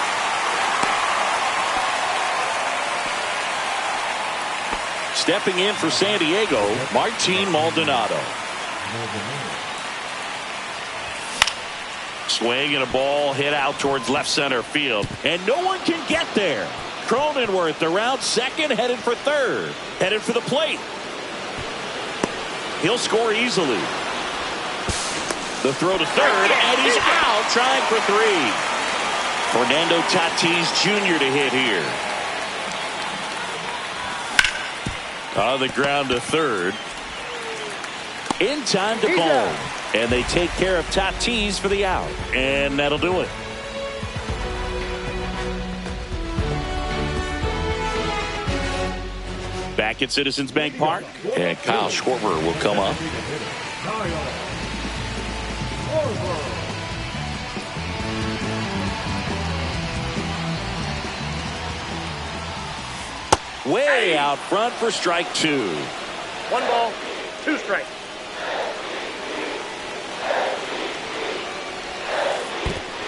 Stepping in for San Diego, Martin Maldonado. Swing and a ball hit out towards left center field, and no one can get there. Cronenworth around second, headed for third, headed for the plate. He'll score easily. The throw to third, and he's out, trying for three. Fernando Tatis Jr. to hit here. On the ground to third. In time to Bone. And they take care of Tatis for the out. And that'll do it. Back at Citizens Bank Park. And Kyle Schwarber will come up. Way out front for strike two. 1 ball, 2 strikes.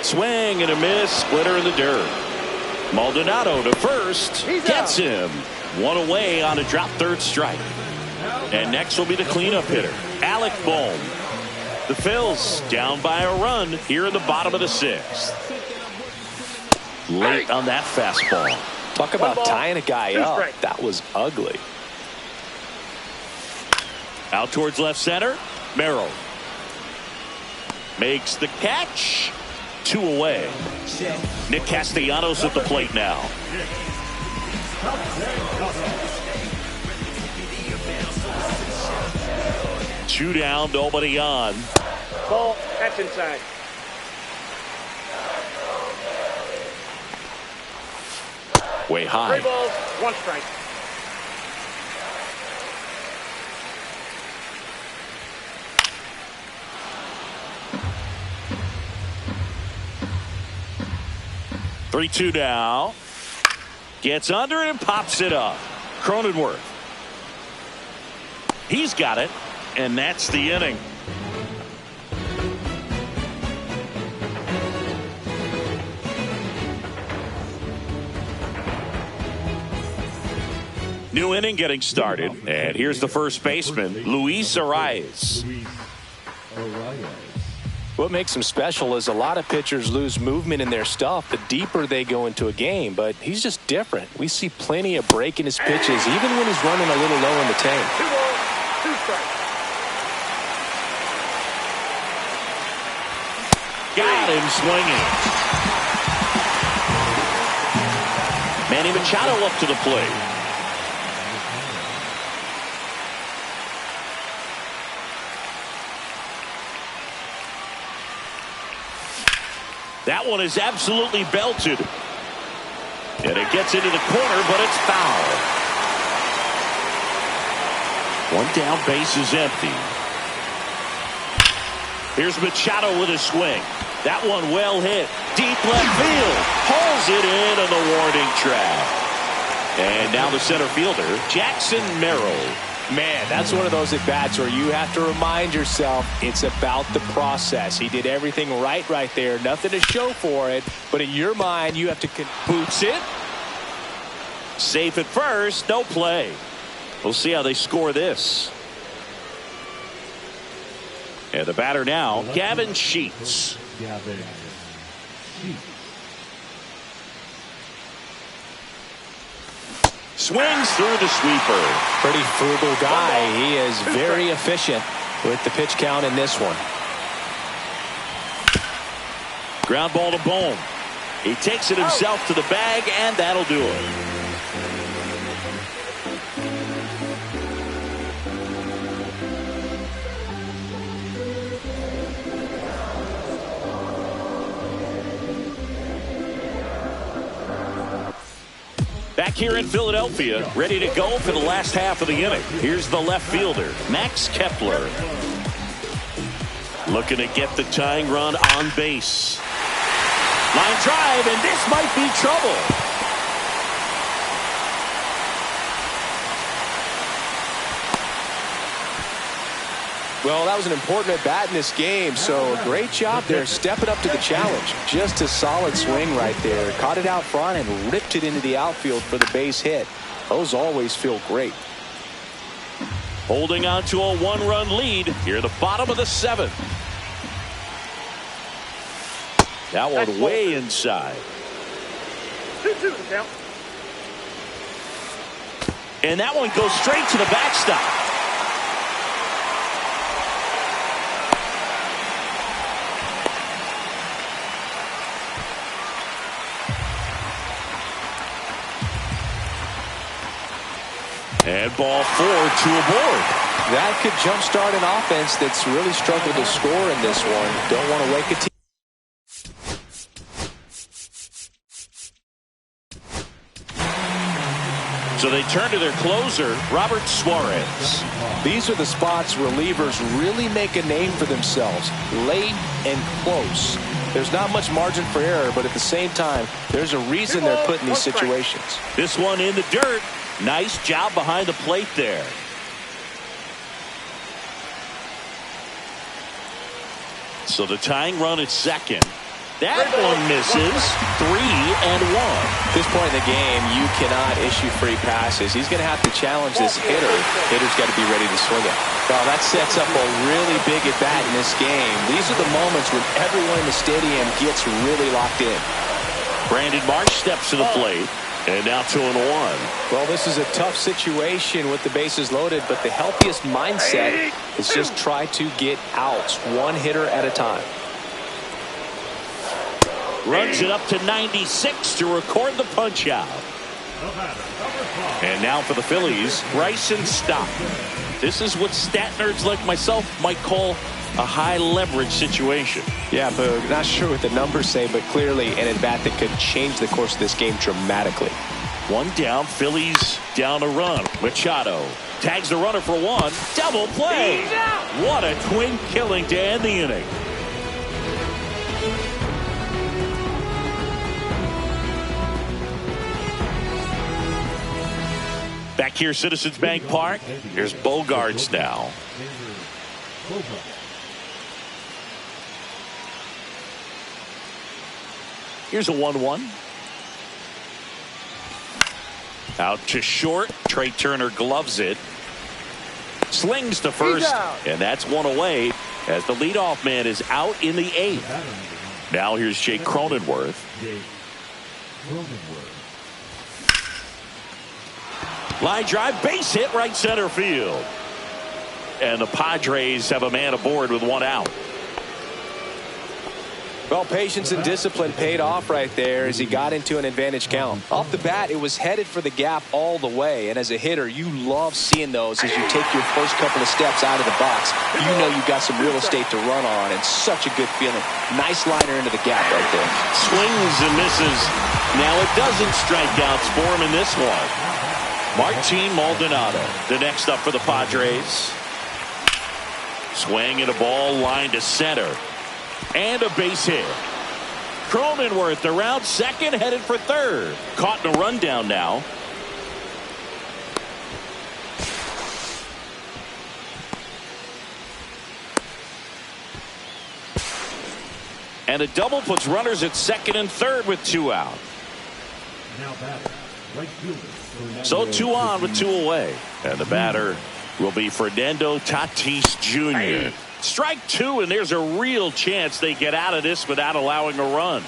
Swing and a miss, splitter in the dirt. Maldonado to first, gets him. One away on a drop third strike. And next will be the cleanup hitter, Alec Bohm. The Phils down by a run here in the bottom of the 6th. Late on that fastball. Talk about tying a guy up. That was ugly. Out towards left center. Merrill makes the catch. 2 away. Nick Castellanos at the plate now. Two down, nobody on. Ball, that's inside. Way high. 3 balls, 1 strike. Three-two now. Gets under it and pops it up. Cronenworth. He's got it, and that's the inning. New inning getting started, and here's the first baseman, Luis Arias. What makes him special is a lot of pitchers lose movement in their stuff the deeper they go into a game, but he's just different. We see plenty of break in his pitches, even when he's running a little low in the tank. 2 balls, 2 strikes. Got him swinging. Manny Machado up to the plate. That one is absolutely belted. And it gets into the corner, but it's foul. One down, base is empty. Here's Machado with a swing. That one well hit. Deep left field. Hauls it in on the warning track. And now the center fielder, Jackson Merrill. Man, that's one of those at-bats where you have to remind yourself it's about the process. He did everything right there. Nothing to show for it. But in your mind, you have to... Boots it. Safe at first. No play. We'll see how they score this. And the batter now, Gavin Sheets. Swings through the sweeper. Pretty frugal guy. He is very efficient with the pitch count in this one. Ground ball to Bohm. He takes it himself to the bag, and that'll do it. Back here in Philadelphia, ready to go for the last half of the inning. Here's the left fielder, Max Kepler. Looking to get the tying run on base. Line drive, and this might be trouble. Well, that was an important at-bat in this game, so great job there stepping up to the challenge. Just a solid swing right there. Caught it out front and ripped it into the outfield for the base hit. Those always feel great. Holding on to a one-run lead here at the bottom of the 7th. That one way inside. 2-2 the count. And that one goes straight to the backstop. And ball 4, 2 aboard. That could jumpstart an offense that's really struggled to score in this one. Don't want to wake a team. So they turn to their closer, Robert Suarez. These are the spots relievers really make a name for themselves. Late and close. There's not much margin for error, but at the same time, there's a reason they're put in these situations. This one in the dirt. Nice job behind the plate there. So the tying run at second. That one misses. 3-1. At this point in the game, you cannot issue free passes. He's going to have to challenge this hitter. Hitter's got to be ready to swing it. Well, that sets up a really big at bat in this game. These are the moments when everyone in the stadium gets really locked in. Brandon Marsh steps to the plate. And now 2-1. Well, this is a tough situation with the bases loaded, but the healthiest mindset is just try to get outs, one hitter at a time. Runs it up to 96 to record the punch out. And now for the Phillies, Bryson Stott. This is what stat nerds like myself might call a high leverage situation. Yeah, but not sure what the numbers say, but clearly an at-bat that could change the course of this game dramatically. One down, Phillies down a run. Machado tags the runner for one. Double play. What a twin killing to end the inning. Back here, Citizens Bank Park. Here's Bogarts now. Here's a 1-1. Out to short. Trey Turner gloves it. Slings to first. And that's one away as the leadoff man is out in the 8th. Now here's Jake Cronenworth. Line drive, base hit, right center field. And the Padres have a man aboard with one out. Well, patience and discipline paid off right there as he got into an advantage count. Off the bat, it was headed for the gap all the way. And as a hitter, you love seeing those as you take your first couple of steps out of the box. You know you've got some real estate to run on, and such a good feeling. Nice liner into the gap right there. Swings and misses. Now it doesn't strike outs for him in this one. Martin Maldonado, the next up for the Padres. Swing and a ball line to center. And a base hit. Cronenworth around second, headed for third. Caught in a rundown now. And a double puts runners at second and third with 2 out. So 2 on with 2 away. And the batter will be Fernando Tatis Jr. Strike 2, and there's a real chance they get out of this without allowing a run.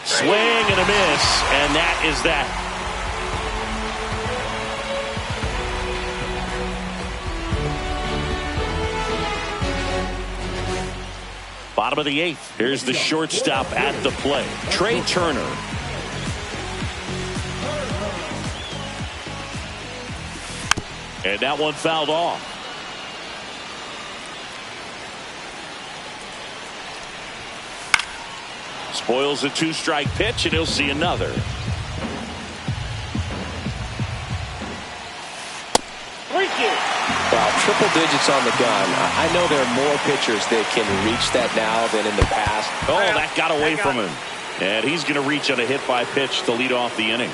Swing and a miss, and that is that. Bottom of the 8th. Here's the shortstop at the plate, Trey Turner. And that one fouled off. Spoils a 2-strike pitch, and he'll see another. Wow, triple digits on the gun. I know there are more pitchers that can reach that now than in the past. Oh, that got away from him. And he's going to reach on a hit by pitch to lead off the inning.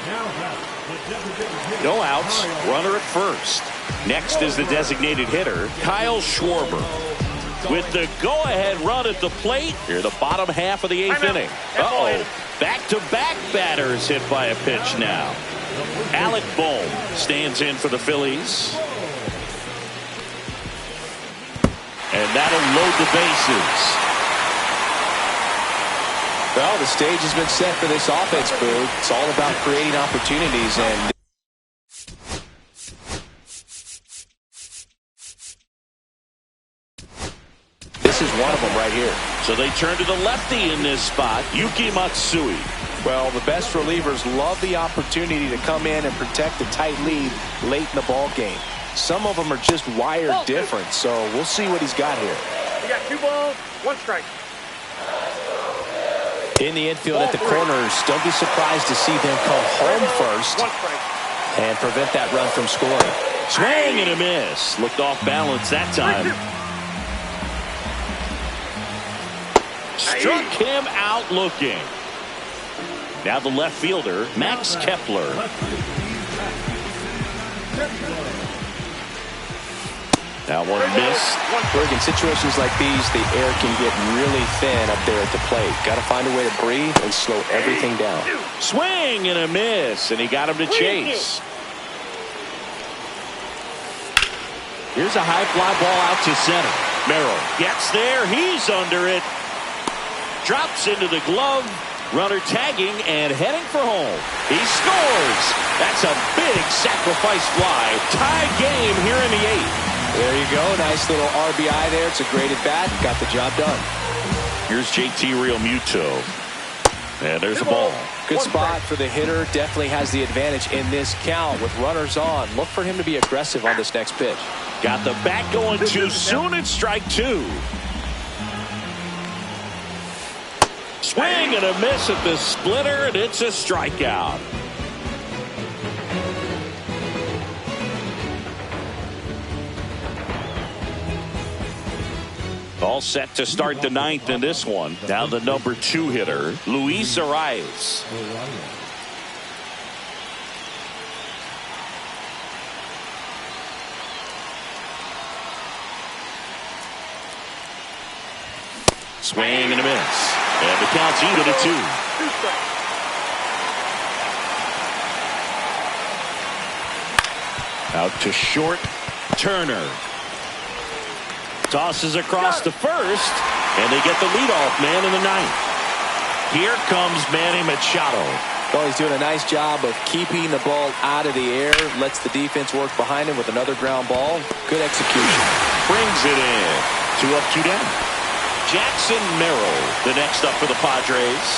No outs, runner at first. Next is the designated hitter, Kyle Schwarber. With the go-ahead run at the plate, here the bottom half of the 8th inning. Uh-oh. Back-to-back batters hit by a pitch now. Alec Bohm stands in for the Phillies. And that'll load the bases. Well, the stage has been set for this offense, Boog. It's all about creating opportunities, and this is one of them right here. So they turn to the lefty in this spot, Yuki Matsui. Well, the best relievers love the opportunity to come in and protect a tight lead late in the ball game. Some of them are just wired different, so we'll see what he's got here. You got 2 balls, 1 strike. In the infield at the corners, don't be surprised to see them come home first and prevent that run from scoring. Swing and a miss. Looked off balance that time. Struck him out looking. Now the left fielder, Max Kepler. That one missed. In situations like these, the air can get really thin up there at the plate. Got to find a way to breathe and slow everything down. Swing and a miss, and he got him to chase. Here's a high fly ball out to center. Merrill gets there. He's under it. Drops into the glove. Runner tagging and heading for home. He scores. That's a big sacrifice fly. Tie game here in the 8th. There you go. Nice little RBI there. It's a great at bat. Got the job done. Here's JT Realmuto. And there's the ball. Good spot for the hitter. Definitely has the advantage in this count with runners on. Look for him to be aggressive on this next pitch. Got the bat going too soon. It's strike 2. Swing and a miss at the splitter, and it's a strikeout. All set to start the 9th in this one. Now the number 2 hitter, Luis Arias. Swing and a miss. And the count's even at 2. Out to short, Turner. Tosses across to first, and they get the leadoff man in the 9th. Here comes Manny Machado. Well, he's doing a nice job of keeping the ball out of the air. Lets the defense work behind him with another ground ball. Good execution. Brings it in. 2 up, 2 down. Jackson Merrill, the next up for the Padres.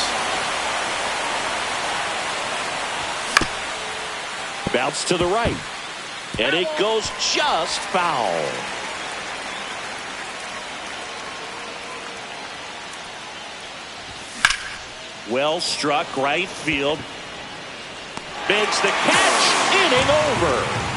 Bounce to the right. And it goes just foul. Well struck right field. Makes the catch. Inning over.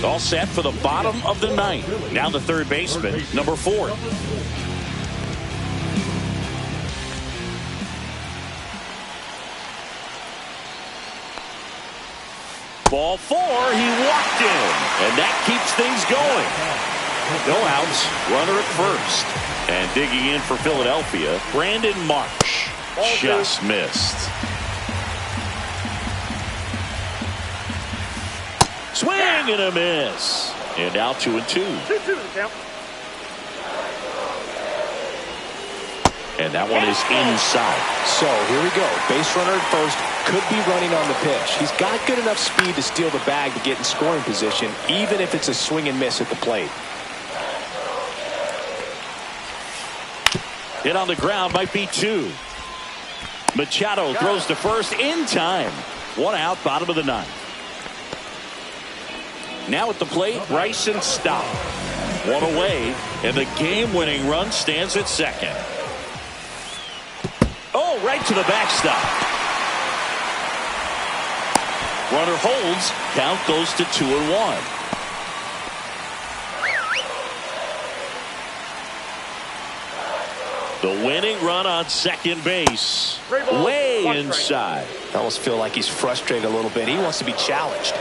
All set for the bottom of the 9th. Now the third baseman, number 4. Ball 4, he walked in, and that keeps things going. No outs, runner at first. And digging in for Philadelphia, Brandon Marsh. Just missed. Swing and a miss. And now 2-2. 2-2 the count. And that one is inside. So here we go. Base runner at first. Could be running on the pitch. He's got good enough speed to steal the bag to get in scoring position, even if it's a swing and miss at the plate. Hit on the ground, might be 2. Machado throws to first in time. 1 out, bottom of the 9th. Now at the plate, Bryson Stott. 1 away, and the game-winning run stands at second. Oh, right to the backstop. Runner holds. Count goes to 2-1. The winning run on second base. Way inside. I almost feel like he's frustrated a little bit. He wants to be challenged.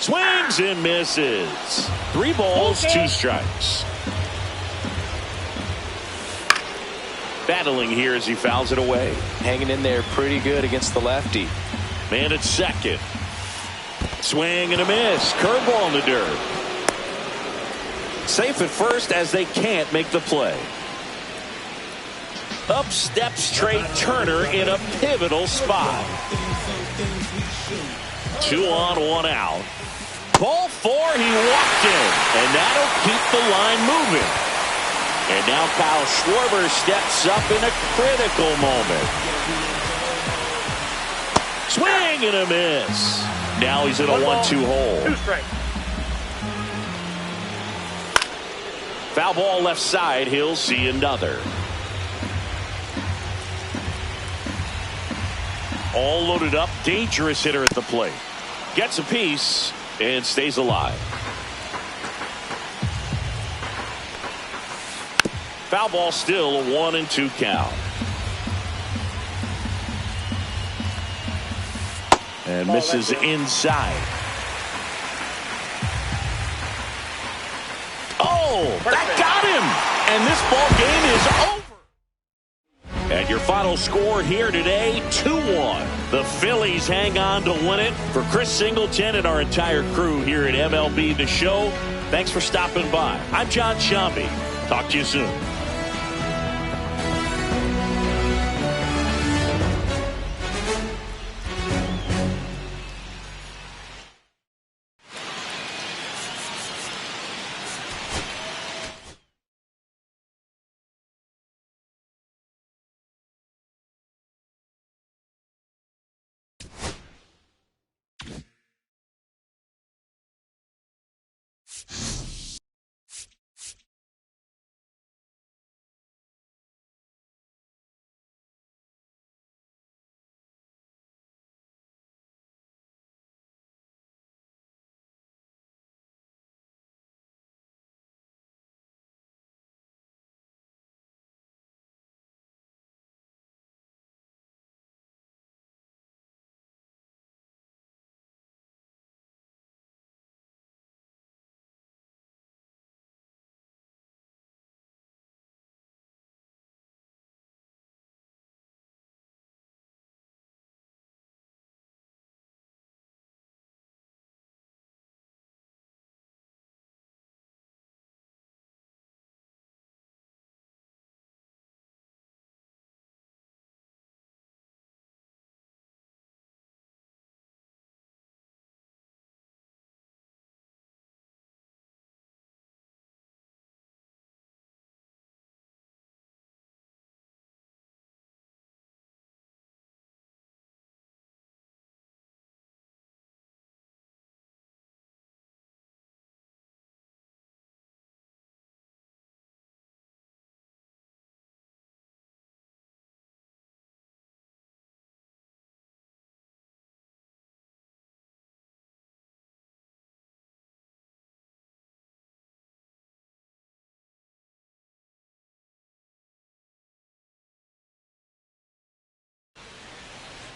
Swings and misses. 3 balls, 2 strikes. Battling here as he fouls it away. Hanging in there pretty good against the lefty. Man at second. Swing and a miss. Curveball in the dirt. Safe at first as they can't make the play. Up steps Trey Turner in a pivotal spot. 2 on, 1 out. Ball 4, he walked in, and that'll keep the line moving. And now Kyle Schwarber steps up in a critical moment. Swing and a miss. Now he's in a 1-2 hole. 2 strikes. Foul ball left side. He'll see another. All loaded up. Dangerous hitter at the plate. Gets a piece and stays alive. Foul ball still a 1-2 count. And misses inside. Oh, that got him. And this ball game is over. And your final score here today, 2-1. The Phillies hang on to win it. For Chris Singleton and our entire crew here at MLB The Show, thanks for stopping by. I'm John Shambi. Talk to you soon.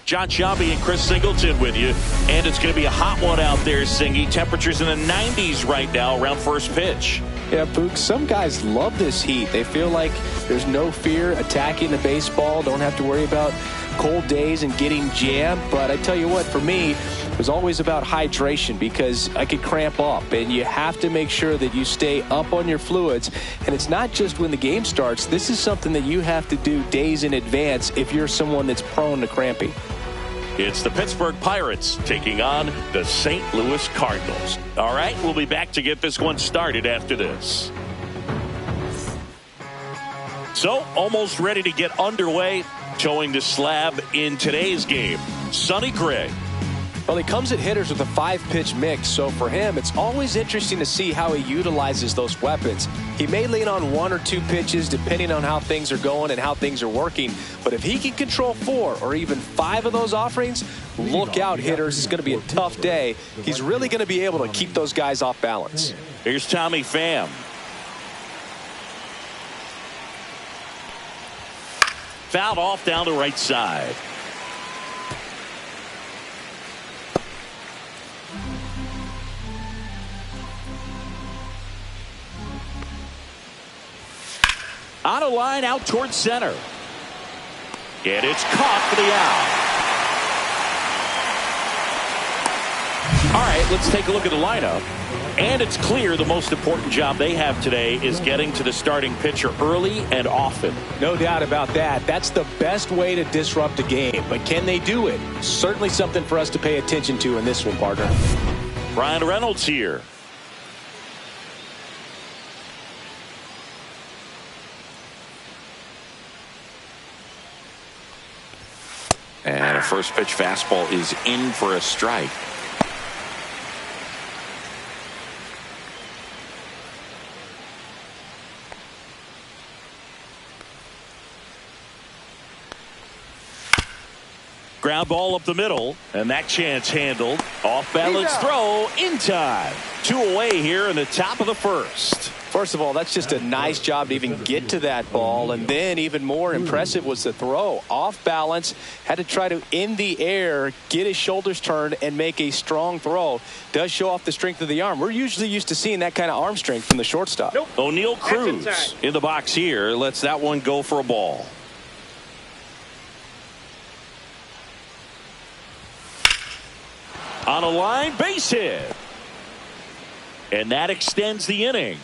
John Shambi and Chris Singleton with you. And it's going to be a hot one out there, Singy. Temperatures in the 90s right now around first pitch. Yeah, Boog, some guys love this heat. They feel like there's no fear attacking the baseball. Don't have to worry about cold days and getting jammed. But I tell you what, for me, it was always about hydration because I could cramp up. And you have to make sure that you stay up on your fluids. And it's not just when the game starts. This is something that you have to do days in advance if you're someone that's prone to cramping. It's the Pittsburgh Pirates taking on the St. Louis Cardinals. All right, we'll be back to get this one started after this. So, almost ready to get underway. Showing the slab in today's game, Sonny Gray. Well, he comes at hitters with a 5-pitch mix, so for him, it's always interesting to see how he utilizes those weapons. He may lean on 1 or 2 pitches depending on how things are going and how things are working, but if he can control 4 or even 5 of those offerings, look out, hitters. It's going to be a tough day. He's really going to be able to keep those guys off balance. Here's Tommy Pham. fouled off down the right side. On a line out towards center. And it's caught for the out. All right, let's take a look at the lineup. And it's clear the most important job they have today is getting to the starting pitcher early and often. No doubt about that. That's the best way to disrupt a game. But can they do it? Certainly something for us to pay attention to in this one, partner. Ryan Reynolds here. And a first pitch fastball is in for a strike. Ground ball up the middle, and that chance handled. Off balance throw in time. 2 away here in the top of the first. First of all, that's just a nice job to even get to that ball. And then even more impressive was the throw. Off balance, had to try to, in the air, get his shoulders turned and make a strong throw. Does show off the strength of the arm. We're usually used to seeing that kind of arm strength from the shortstop. Nope. O'Neal Cruz in the box here. Lets that one go for a ball. On a line, base hit. And that extends the inning.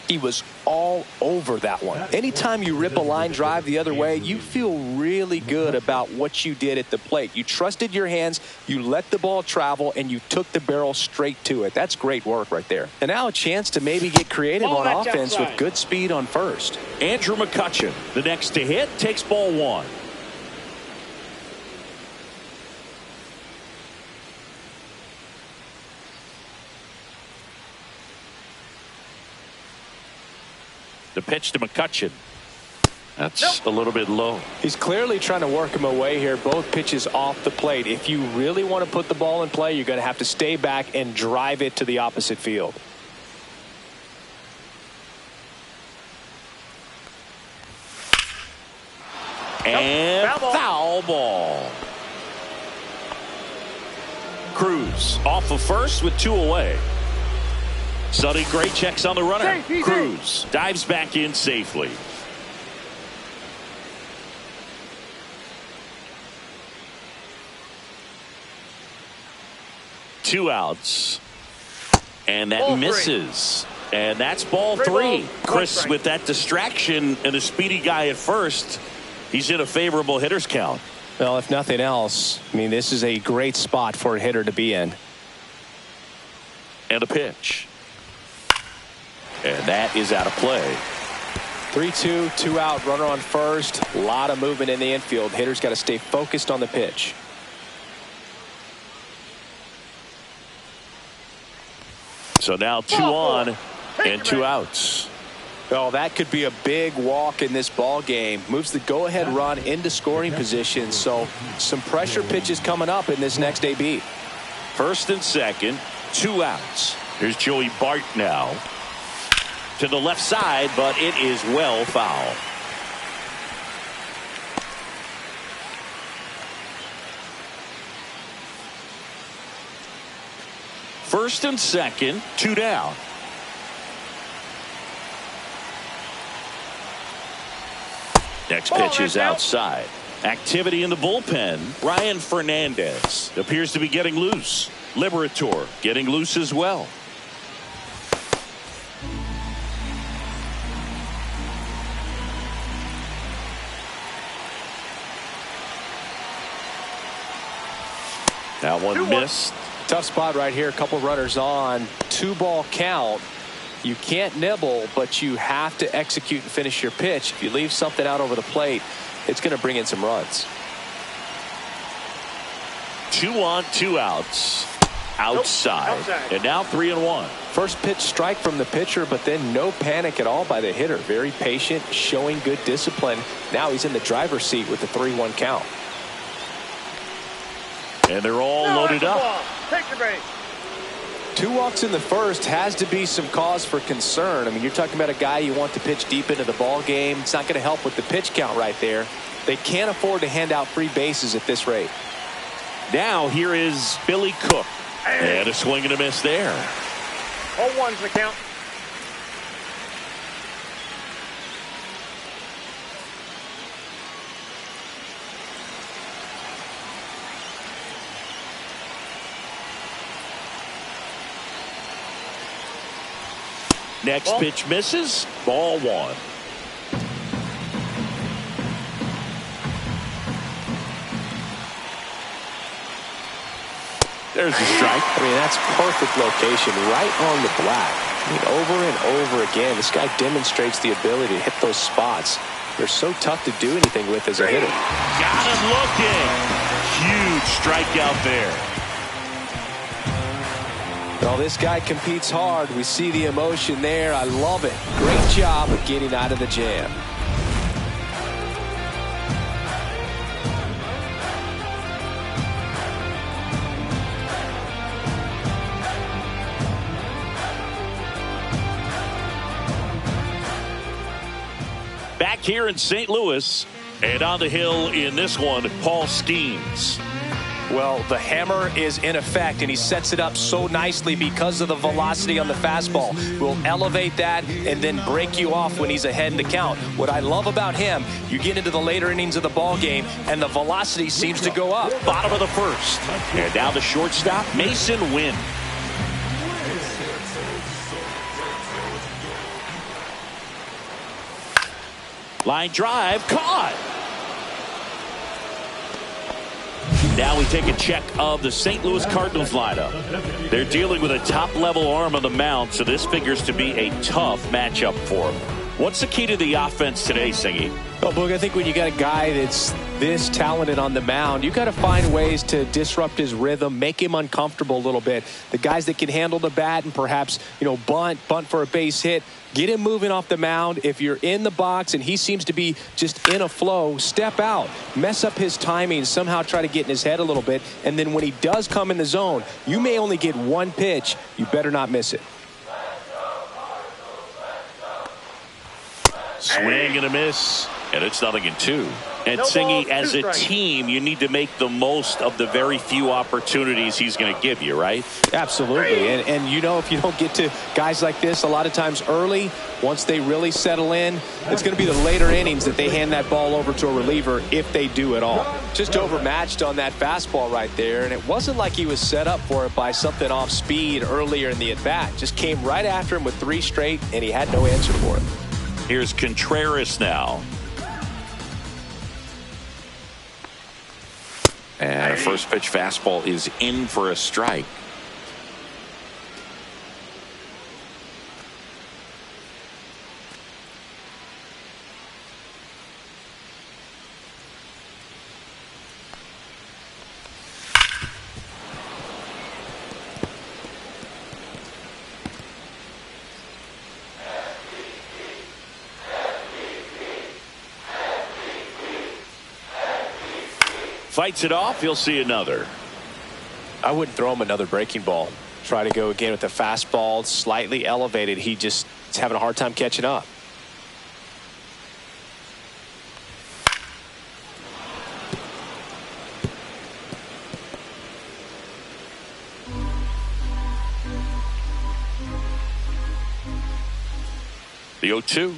He was all over that one. Anytime you rip a line drive the other way, you feel really good about what you did at the plate. You trusted your hands, you let the ball travel, and you took the barrel straight to it. That's great work right there. And now a chance to maybe get creative on offense with good speed on first. Andrew McCutchen, the next to hit, takes ball one. The pitch to McCutchen. That's a little bit low. He's clearly trying to work him away here. Both pitches off the plate. If you really want to put the ball in play, you're going to have to stay back and drive it to the opposite field. And foul ball. Cruz off of first with 2 away. Sonny Gray checks on the runner. Cruz dives back in safely. Two outs. And that Ball misses. And that's ball three. Chris, with that distraction and a speedy guy at first, he's in a favorable hitter's count. Well, if nothing else, I mean, this is a great spot for a hitter to be in. And a pitch. And that is out of play. 3-2, 2 out, runner on first. A lot of movement in the infield. Hitter's got to stay focused on the pitch. So now 2 on and 2 outs. Oh, that could be a big walk in this ball game. Moves the go-ahead run into scoring position. So some pressure pitches coming up in this next AB. First and second, 2 outs. Here's Joey Bart now. To the left side, but it is well foul. First and second, 2 down. Next pitch is outside. Activity in the bullpen. Ryan Fernandez appears to be getting loose. Liberator getting loose as well. That one missed. Tough spot right here. A couple runners on. 2-ball count. You can't nibble, but you have to execute and finish your pitch. If you leave something out over the plate, it's going to bring in some runs. 2 on, 2 outs. Outside. And now 3-1. First pitch strike from the pitcher, but then no panic at all by the hitter. Very patient, showing good discipline. Now he's in the driver's seat with the 3-1 count. And they're all loaded up. Take the base. 2 walks in the first has to be some cause for concern. I mean, you're talking about a guy you want to pitch deep into the ball game. It's not going to help with the pitch count right there. They can't afford to hand out free bases at this rate. Now here is Billy Cook. And a swing and a miss there. 0-1's the count. Next pitch misses. Ball 1. There's a strike. I mean, that's perfect location right on the black. I mean, over and over again, this guy demonstrates the ability to hit those spots. They're so tough to do anything with as a hitter. Got him looking. Huge strikeout there. Well, this guy competes hard. We see the emotion there. I love it. Great job of getting out of the jam. Back here in St. Louis, and on the hill in this one, Paul Skeens. Well, the hammer is in effect, and he sets it up so nicely because of the velocity on the fastball. Will elevate that and then break you off when he's ahead in the count. What I love about him, you get into the later innings of the ball game, and the velocity seems to go up. Bottom of the first. And now the shortstop, Mason Wynn. Line drive, caught. Now we take a check of the St. Louis Cardinals lineup. They're dealing with a top-level arm on the mound, so this figures to be a tough matchup for them. What's the key to the offense today, Singy? Well, Boog, I think when you got a guy that's this talented on the mound, you got to find ways to disrupt his rhythm, make him uncomfortable a little bit. The guys that can handle the bat and perhaps, bunt for a base hit, get him moving off the mound. If you're in the box and he seems to be just in a flow, step out, mess up his timing, somehow try to get in his head a little bit. And then when he does come in the zone, you may only get one pitch. You better not miss it. Swing and a miss, and it's 0-2. And Singy, as a team, you need to make the most of the very few opportunities he's going to give you, right? Absolutely. And if you don't get to guys like this a lot of times early, once they really settle in, it's going to be the later innings that they hand that ball over to a reliever if they do at all. Just overmatched on that fastball right there, and it wasn't like he was set up for it by something off speed earlier in the at-bat. Just came right after him with 3 straight, and he had no answer for it. Here's Contreras now. And a first pitch fastball is in for a strike. Fights it off. You'll see another. I wouldn't throw him another breaking ball. Try to go again with the fastball slightly elevated. He just is having a hard time catching up. The 0-2.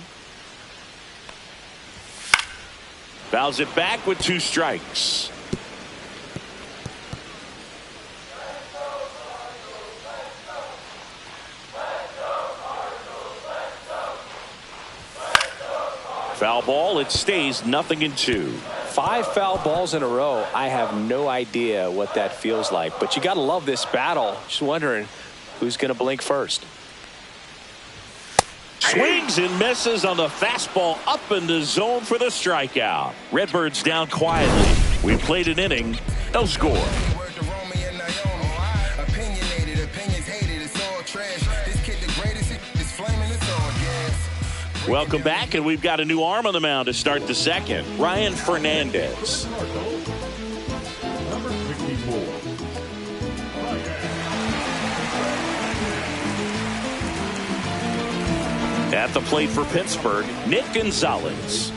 Fouls it back with 2 strikes. Foul ball. It stays 0-2. 5 foul balls in a row. I have no idea what that feels like, but you got to love this battle. Just wondering who's going to blink first. Swings and misses on the fastball up in the zone for the strikeout. Redbirds down quietly. We played an inning. No score. Welcome back, and we've got a new arm on the mound to start the second. Ryan Fernandez. Number 54. At the plate for Pittsburgh, Nick Gonzalez.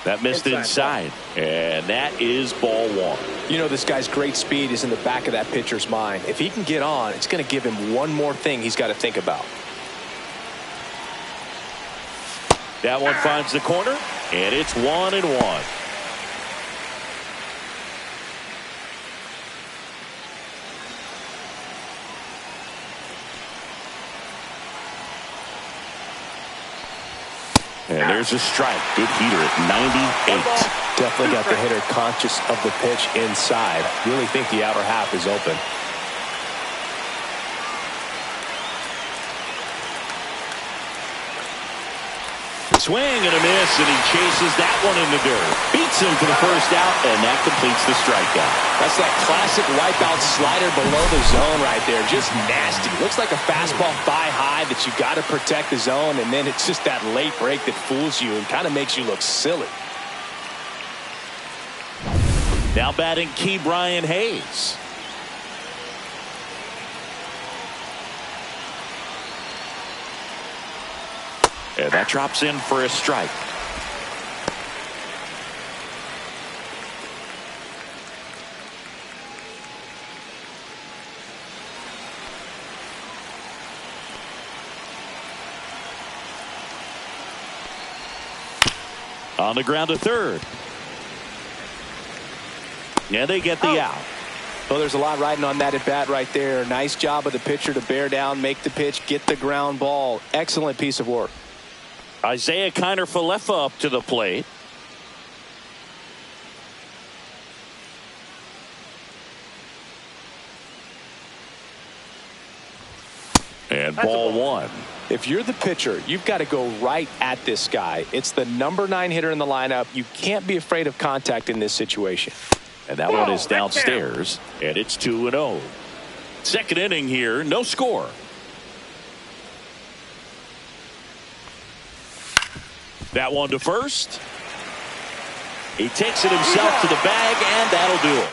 That missed inside, and that is ball one. You know, this guy's great speed is in the back of that pitcher's mind. If he can get on, it's going to give him one more thing he's got to think about. That one finds the corner, and it's 1-1. And there's a strike. Good heater at 98. Definitely got the hitter conscious of the pitch inside. Really think the outer half is open. Swing and a miss, and he chases that one in the dirt. Beats him for the first out, and that completes the strikeout. That's that classic wipeout slider below the zone right there. Just nasty. Looks like a fastball thigh high that you got to protect the zone, and then it's just that late break that fools you and kind of makes you look silly. Now batting Key Brian Hayes. And that drops in for a strike. On the ground to third. Yeah, they get the out. Well, there's a lot riding on that at bat right there. Nice job of the pitcher to bear down, make the pitch, get the ground ball. Excellent piece of work. Isaiah Kiner-Falefa up to the plate. And ball one. If you're the pitcher, you've got to go right at this guy. It's the number 9 hitter in the lineup. You can't be afraid of contact in this situation. And that one is downstairs, and it's 2-0. Second inning here, no score. That one to first. He takes it himself to the bag, and that'll do it.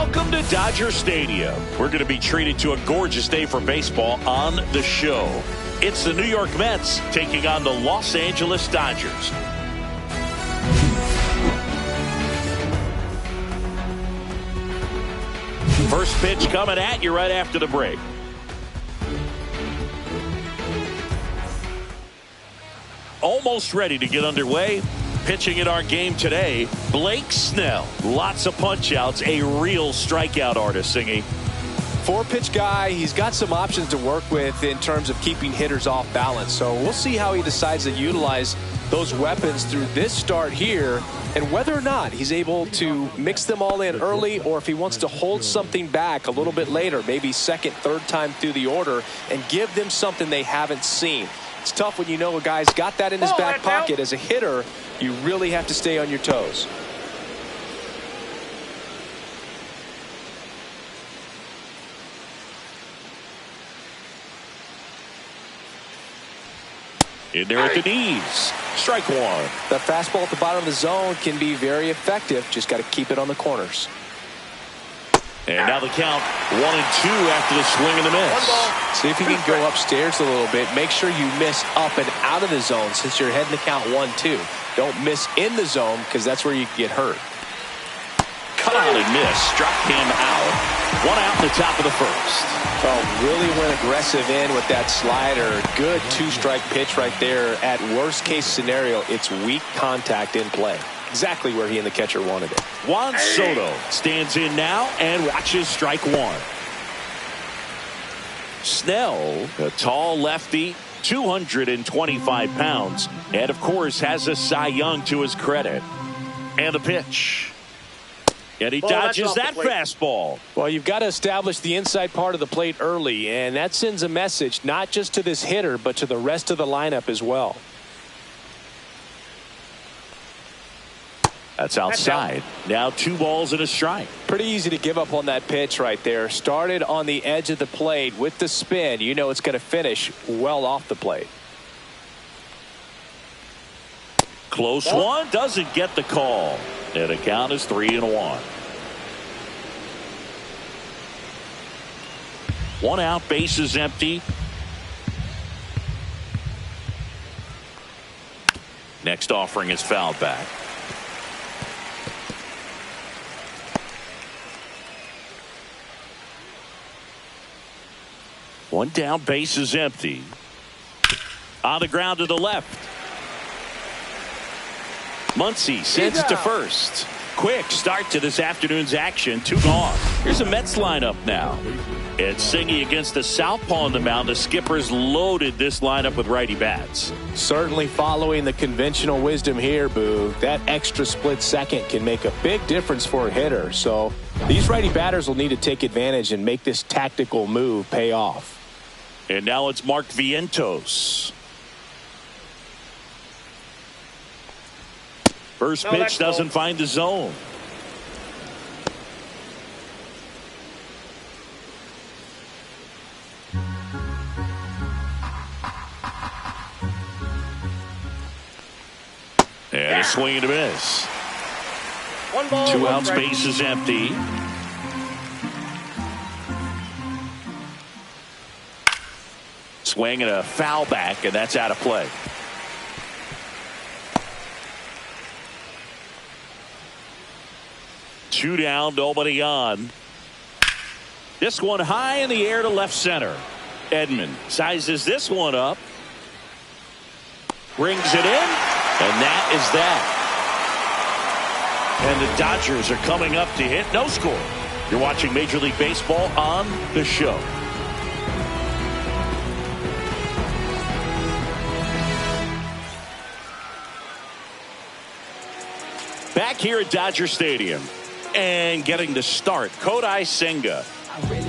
Welcome to Dodger Stadium. We're going to be treated to a gorgeous day for baseball on the show. It's the New York Mets taking on the Los Angeles Dodgers. First pitch coming at you right after the break. Almost ready to get underway. Pitching in our game today, Blake Snell. Lots of punch-outs, a real strikeout artist, Singy. 4-pitch guy. He's got some options to work with in terms of keeping hitters off balance. So we'll see how he decides to utilize those weapons through this start here, and whether or not he's able to mix them all in early, or if he wants to hold something back a little bit later, maybe second, third time through the order, and give them something they haven't seen. It's tough when you know a guy's got that in his back pocket. As a hitter, you really have to stay on your toes. In there at the knees. Strike one. The fastball at the bottom of the zone can be very effective. Just got to keep it on the corners. And now the count 1-2 after the swing and the miss. See if you can go upstairs a little bit. Make sure you miss up and out of the zone since you're heading the count 1-2. Don't miss in the zone because that's where you get hurt. Cut out and miss. Struck him out. One out in the top of the first. Oh, really went aggressive in with that slider. Good two-strike pitch right there. At worst case scenario, it's weak contact in play. Exactly where he and the catcher wanted it. Juan Soto stands in now and watches strike one. Snell, a tall lefty, 225 pounds, and of course has a Cy Young to his credit. And the pitch. And he dodges that fastball. Well, you've got to establish the inside part of the plate early, and that sends a message not just to this hitter, but to the rest of the lineup as well. That's outside. Now 2 balls and a strike. Pretty easy to give up on that pitch right there. Started on the edge of the plate with the spin. You know it's going to finish well off the plate. Close one. Doesn't get the call. And the count is 3-1. 1 out. Bases empty. Next offering is fouled back. One down, base is empty. On the ground to the left. Muncy sends it to first. Quick start to this afternoon's action. 2 gone. Here's a Mets lineup now. It's Singy against the southpaw on the mound. The skipper's loaded this lineup with righty bats. Certainly following the conventional wisdom here, Boo. That extra split second can make a big difference for a hitter. So these righty batters will need to take advantage and make this tactical move pay off. And now it's Mark Vientos. First pitch doesn't find the zone. And a swing and a miss. 1 ball, 2 1 outs, strike. base is empty. Swing and a foul back, and that's out of play. Two down, nobody on. This one high in the air to left center. Edman sizes this one up. Brings it in, and that is that. And the Dodgers are coming up to hit no score. You're watching Major League Baseball on the show. Back here at Dodger Stadium and getting the start, Kodai Senga.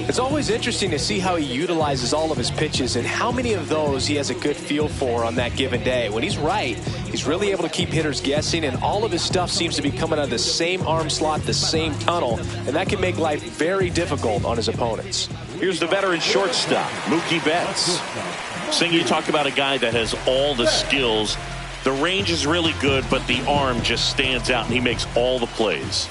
It's always interesting to see how he utilizes all of his pitches and how many of those he has a good feel for on that given day. When he's right, he's really able to keep hitters guessing, and all of his stuff seems to be coming out of the same arm slot, the same tunnel, and that can make life very difficult on his opponents. Here's the veteran shortstop, Mookie Betts. Senga, you talk about a guy that has all the skills. The range is really good, but the arm just stands out, and he makes all the plays.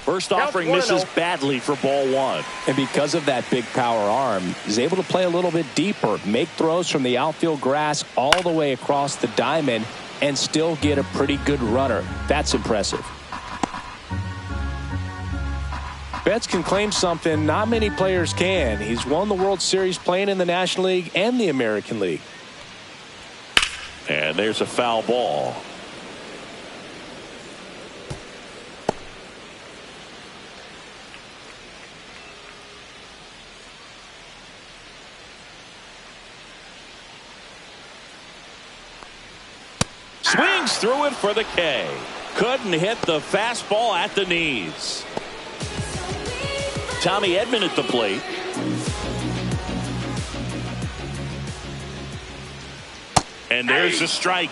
First offering misses badly for ball one. And because of that big power arm, he's able to play a little bit deeper, make throws from the outfield grass all the way across the diamond, and still get a pretty good runner. That's impressive. Betts can claim something not many players can. He's won the World Series playing in the National League and the American League. And there's a foul ball. Swings through it for the K. Couldn't hit the fastball at the knees. Tommy Edman at the plate. And there's a strike.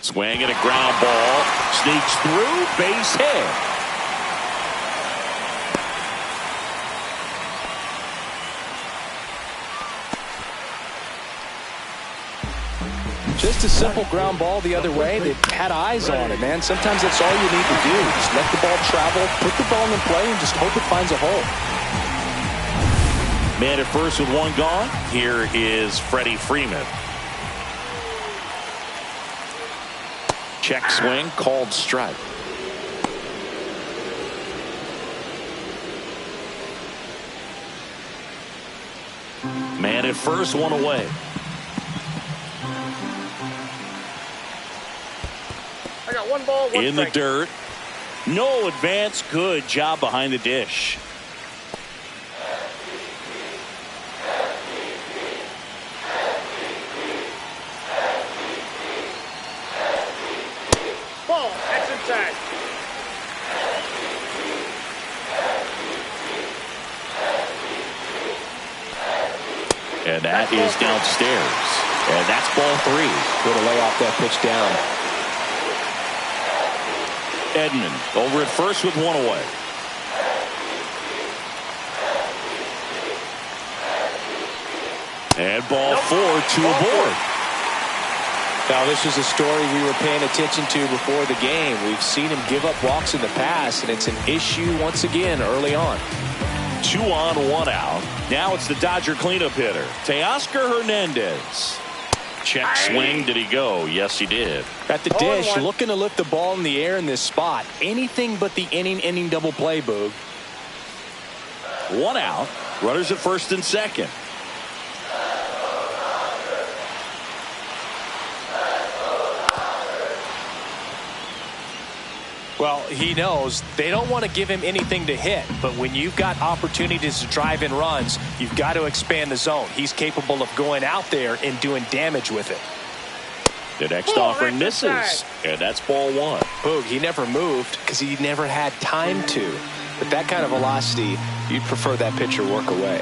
Swing and a ground ball. Sneaks through. Base hit. Just a simple ground ball the other way. They had eyes on it, man. Sometimes that's all you need to do. Just let the ball travel, put the ball in play, and just hope it finds a hole. Man at first with one gone. Here is Freddie Freeman. Check swing, called strike. Man at first, one away. I got one ball, one in strike. the dirt. No advance. Good job behind the dish. Ball, that's inside. And that is downstairs. And that's ball three. Going to lay off that pitch down. Edman over at first with one away. And ball four, two aboard. Now, this is a story we were paying attention to before the game. We've seen him give up walks in the past, and it's an issue once again early on. 2 on, 1 out. Now it's the Dodger cleanup hitter, Teoscar Hernandez. Check swing. Did he go? Yes, he did. At the dish, looking to lift the ball in the air in this spot. Anything but the inning double play, Boog. 1 out. Runners at first and second. Well, he knows they don't want to give him anything to hit, but when you've got opportunities to drive in runs, you've got to expand the zone. He's capable of going out there and doing damage with it. The next offering misses, and that's ball one. Boog, he never moved because he never had time to. With that kind of velocity, you'd prefer that pitcher work away.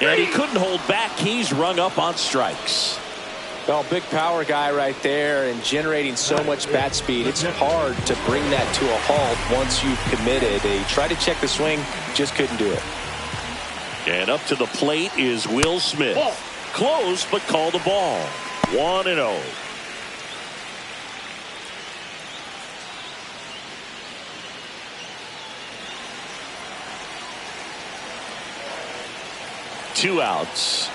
And he couldn't hold back. He's rung up on strikes. Well, big power guy right there and generating so much bat speed. It's hard to bring that to a halt once you've committed. He tried to check the swing, just couldn't do it. And up to the plate is Will Smith. Close, but called a ball. 1-0. Two outs.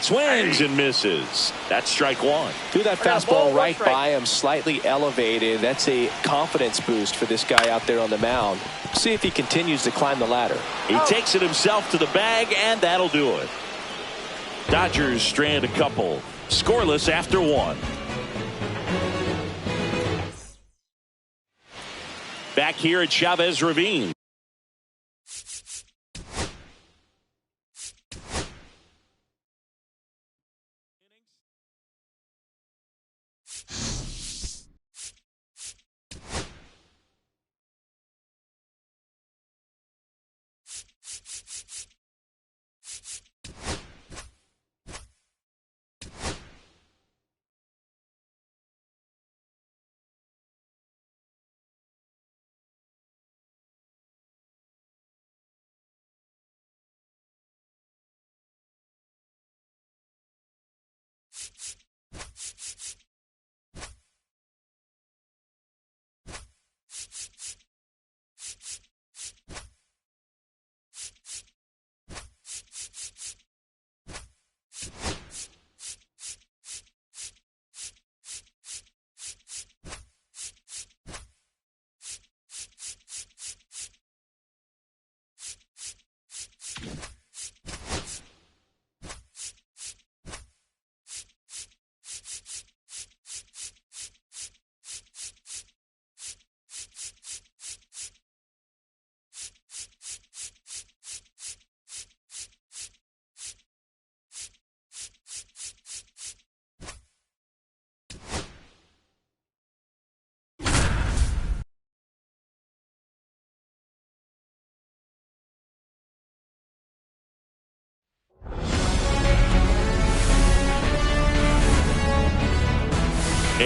Swings and misses. That's strike one. Threw that fastball right by him, slightly elevated. That's a confidence boost for this guy out there on the mound. See if he continues to climb the ladder. He takes it himself to the bag, and that'll do it. Dodgers strand a couple. Scoreless after one. Back here at Chavez Ravine.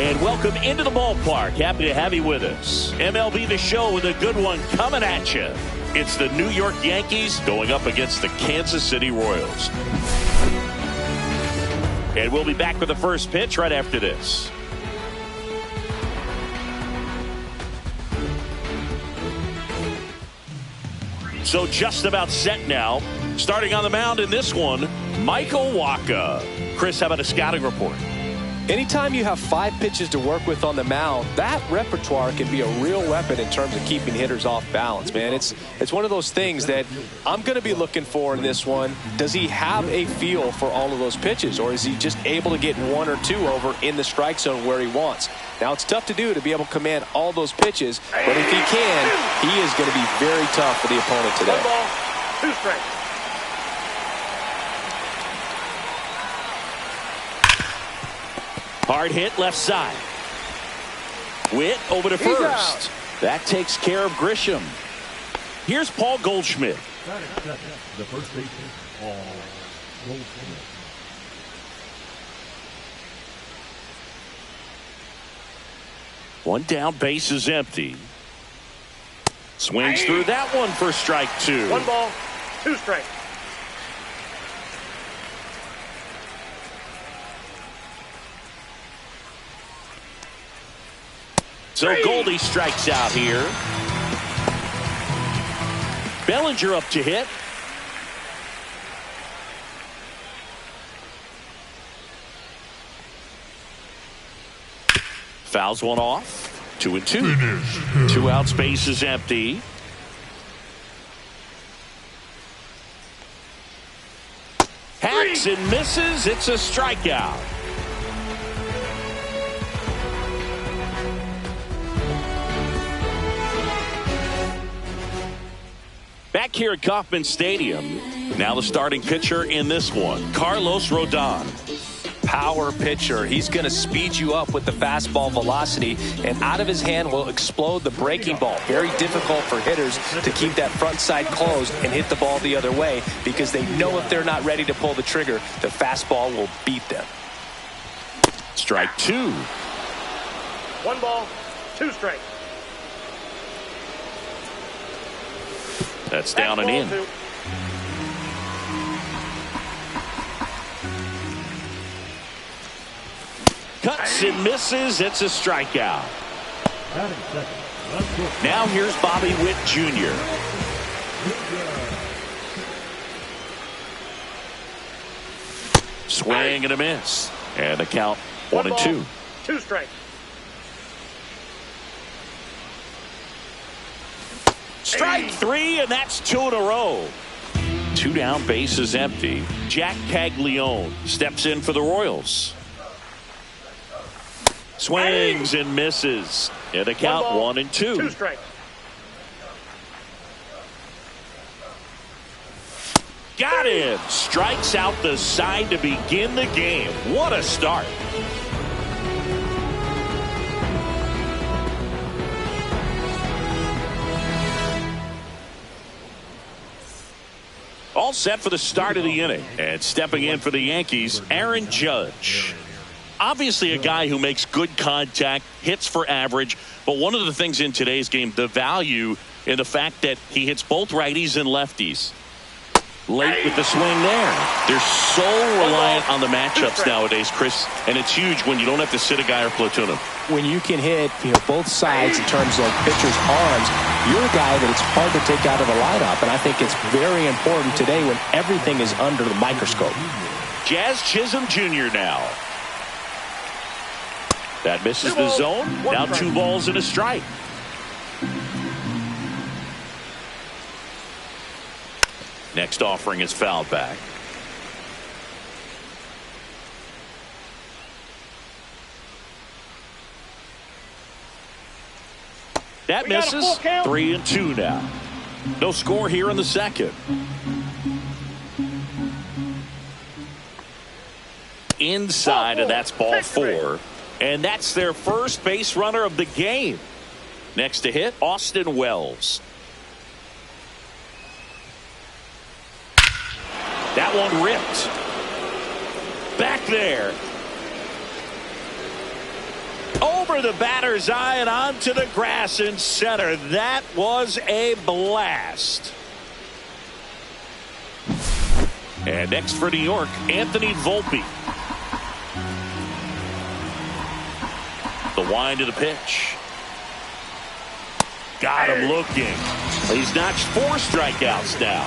And welcome into the ballpark. Happy to have you with us. MLB The Show with a good one coming at you. It's the New York Yankees going up against the Kansas City Royals. And we'll be back with the first pitch right after this. So just about set now. Starting on the mound in this one, Michael Wacha. Chris, how about a scouting report? Anytime you have 5 pitches to work with on the mound, that repertoire can be a real weapon in terms of keeping hitters off balance, man. It's one of those things that I'm going to be looking for in this one. Does he have a feel for all of those pitches, or is he just able to get 1 or 2 over in the strike zone where he wants? Now, it's tough to do to be able to command all those pitches, but if he can, he is going to be very tough for the opponent today. 1 ball, 2 strikes. Hard hit left side. Witt over to first. That takes care of Grisham. Here's Paul Goldschmidt. The first baseman, Paul Goldschmidt. One down, base is empty. Swings through that one for strike 2. 1 ball, 2 strikes. So Goldie strikes out here. Bellinger up to hit. Fouls one off. 2-2. 2 outs, base is empty. Hacks and misses. It's a strikeout. Back here at Kauffman Stadium, now the starting pitcher in this one, Carlos Rodon. Power pitcher. He's going to speed you up with the fastball velocity, and out of his hand will explode the breaking ball. Very difficult for hitters to keep that front side closed and hit the ball the other way, because they know if they're not ready to pull the trigger, the fastball will beat them. Strike 2. 1 ball, 2 strikes. That's down and in. 2. Cuts and misses. It's a strikeout. Now here's Bobby Witt Jr. Swing and a miss. And the count 1-2. 2 strikes. Strike 3, and that's 2 in a row. 2 down, base is empty. Jack Caglione steps in for the Royals. Swings and misses. And the count 1-2. 2 strikes. Got him. Strikes out the side to begin the game. What a start. All set for the start of the inning. And stepping in for the Yankees, Aaron Judge. Obviously a guy who makes good contact, hits for average, but one of the things in today's game, the value in the fact that he hits both righties and lefties. Late with the swing there. They're so reliant on the matchups nowadays, Chris, and it's huge when you don't have to sit a guy or platoon him. When you can hit both sides in terms of pitchers' arms, you're a guy that it's hard to take out of the lineup, and I think it's very important today when everything is under the microscope. Jazz Chisholm Jr. now. That misses the zone. Now 2 balls and a strike. Next offering is fouled back. That misses. 3-2 now. No score here in the second. Inside, and that's ball 4. And that's their first base runner of the game. Next to hit, Austin Wells. That one ripped. Back there. over the batter's eye and onto the grass in center. That was a blast. And next for New York, Anthony Volpe. The wind of the pitch. Got him looking. He's notched 4 strikeouts now.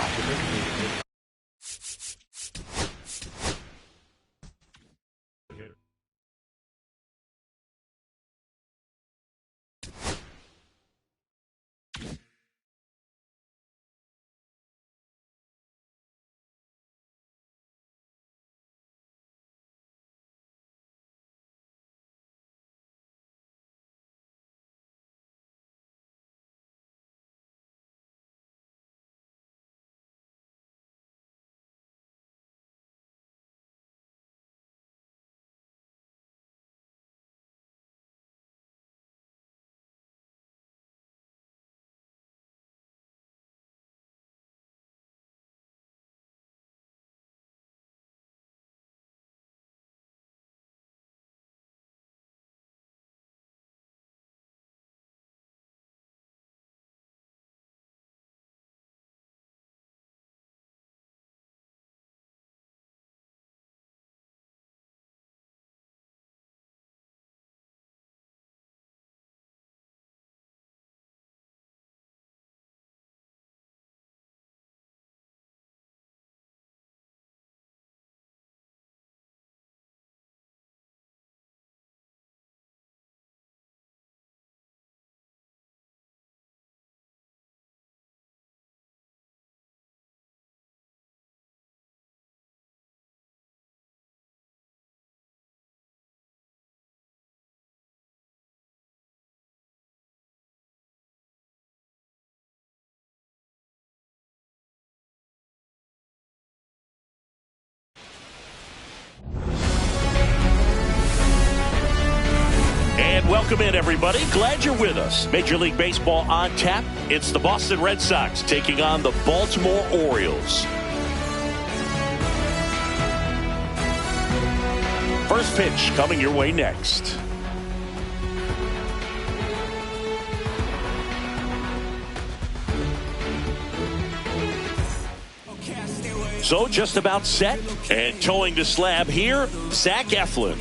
And welcome in, everybody. Glad you're with us. Major League Baseball on tap. It's the Boston Red Sox taking on the Baltimore Orioles. First pitch coming your way next. So just about set and towing the slab here, Zach Eflin.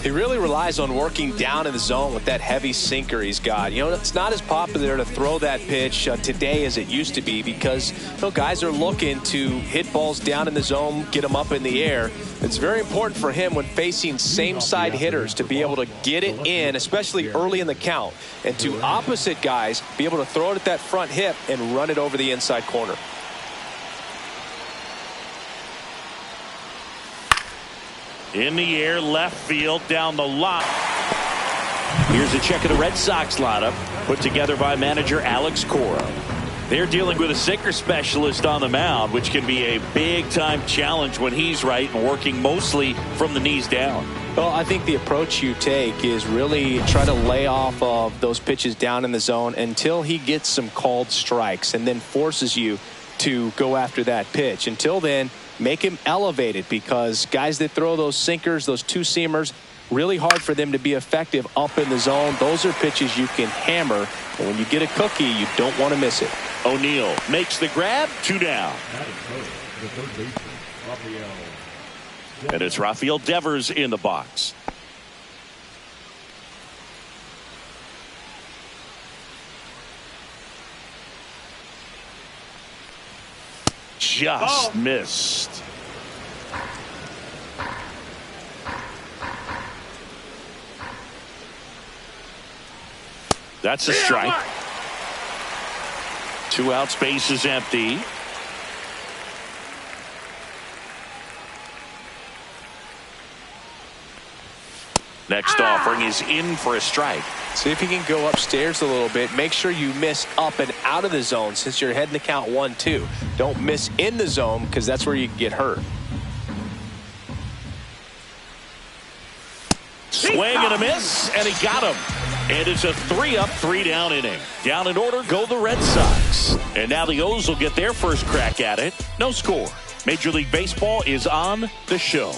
He really relies on working down in the zone with that heavy sinker he's got. You know, it's not as popular to throw that pitch today as it used to be because, you know, guys are looking to hit balls down in the zone, get them up in the air. It's very important for him when facing same-side hitters to be able to get it in, especially early in the count, and to opposite guys be able to throw it at that front hip and run it over the inside corner. In the air, left field, down the line. Here's a check of the Red Sox lineup, put together by manager Alex Cora. They're dealing with a sinker specialist on the mound, which can be a big-time challenge when he's right and working mostly from the knees down. Well, I think the approach you take is really try to lay off of those pitches down in the zone until he gets some called strikes and then forces you to go after that pitch. Until then, make him elevated because guys that throw those sinkers, those two-seamers, really hard for them to be effective up in the zone. Those are pitches you can hammer, and when you get a cookie, you don't want to miss it. O'Neill makes the grab, 2 down. And it's Rafael Devers in the box. Just missed. That's a strike. 2 outs, base is empty. Next offering is in for a strike. See if you can go upstairs a little bit. Make sure you miss up and out of the zone since you're heading to count 1-2. Don't miss in the zone because that's where you can get hurt. Swing and a miss, and he got him. And it's a 3-up, 3-down inning. Down in order go the Red Sox. And now the O's will get their first crack at it. No score. Major League Baseball is on the show.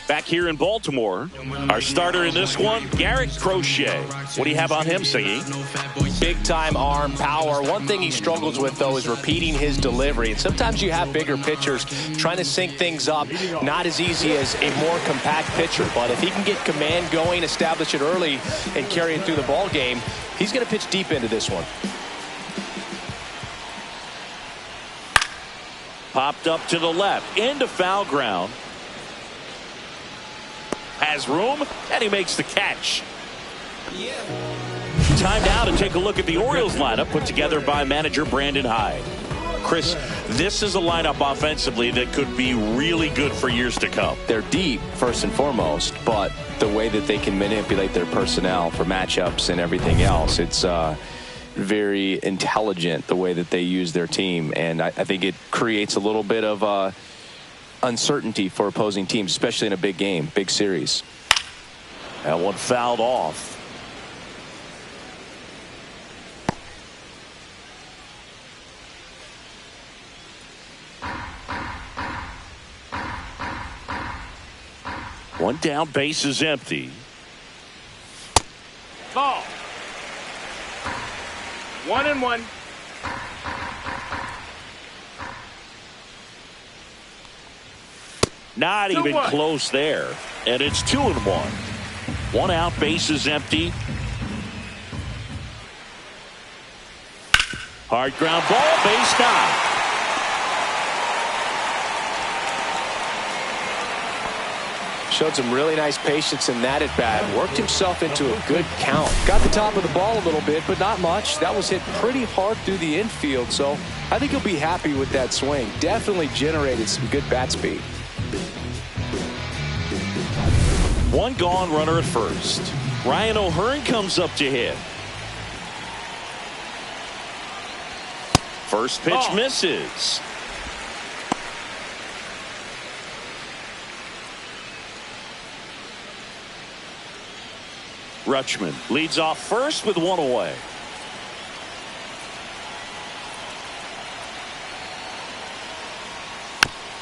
Back here in Baltimore, our starter in this one, Garrett Crochet. What do you have on him, Siggy? Big-time arm power. One thing he struggles with, though, is repeating his delivery. And sometimes you have bigger pitchers trying to sync things up. Not as easy as a more compact pitcher. But if he can get command going, establish it early, and carry it through the ball game, he's going to pitch deep into this one. Popped up to the left, into foul ground. Has room, and he makes the catch. Time now to take a look at the Orioles lineup put together by manager Brandon Hyde. Chris, this is a lineup offensively that could be really good for years to come. They're deep, first and foremost, but the way that they can manipulate their personnel for matchups and everything else, it's very intelligent the way that they use their team. And I think it creates a little bit of uncertainty for opposing teams, especially in a big game, big series. That one fouled off. One down, base is empty. Ball. 1-1. Not even close there. And it's 2-1. One out, base is empty. Hard ground ball, base knock. Showed some really nice patience in that at bat. Worked himself into a good count. Got the top of the ball a little bit, but not much. That was hit pretty hard through the infield, so I think he'll be happy with that swing. Definitely generated some good bat speed. One gone, runner at first. Ryan O'Hearn comes up to hit. First pitch misses. Rutschman leads off first with one away.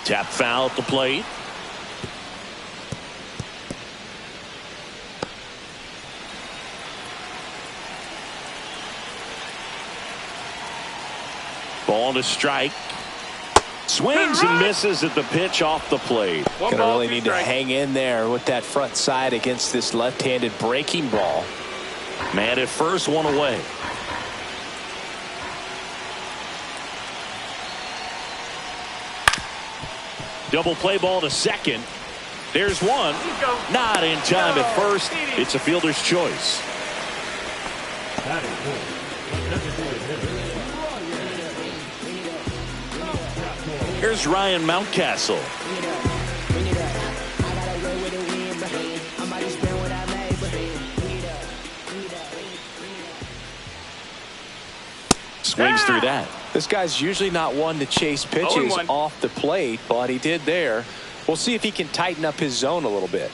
Tap foul at the plate. Ball to strike. Swings and misses at the pitch off the plate. Gonna really need to hang in there with that front side against this left-handed breaking ball. Man at first, one away. Double play ball to second. There's one. Not in time at first. It's a fielder's choice. Here's Ryan Mountcastle. Swings through that. This guy's usually not one to chase pitches off the plate, but he did there. We'll see if he can tighten up his zone a little bit.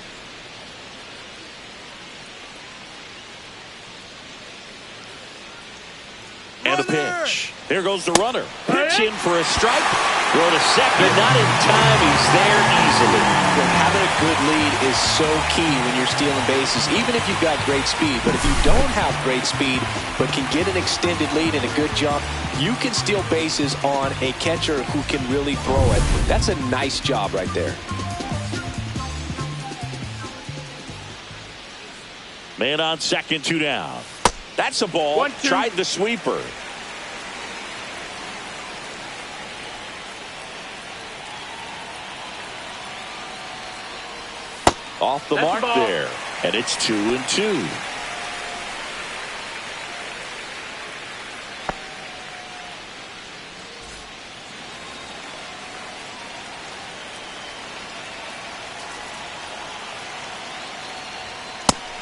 And a pitch. Here goes the runner. Pitch in for a strike. Throw to second. Not in time. He's there easily. Well, having a good lead is so key when you're stealing bases, even if you've got great speed. But if you don't have great speed but can get an extended lead and a good jump, you can steal bases on a catcher who can really throw it. That's a nice job right there. Man on second, two down. That's a ball. 1-2. Tried the sweeper. Off the mark there. And it's 2-2.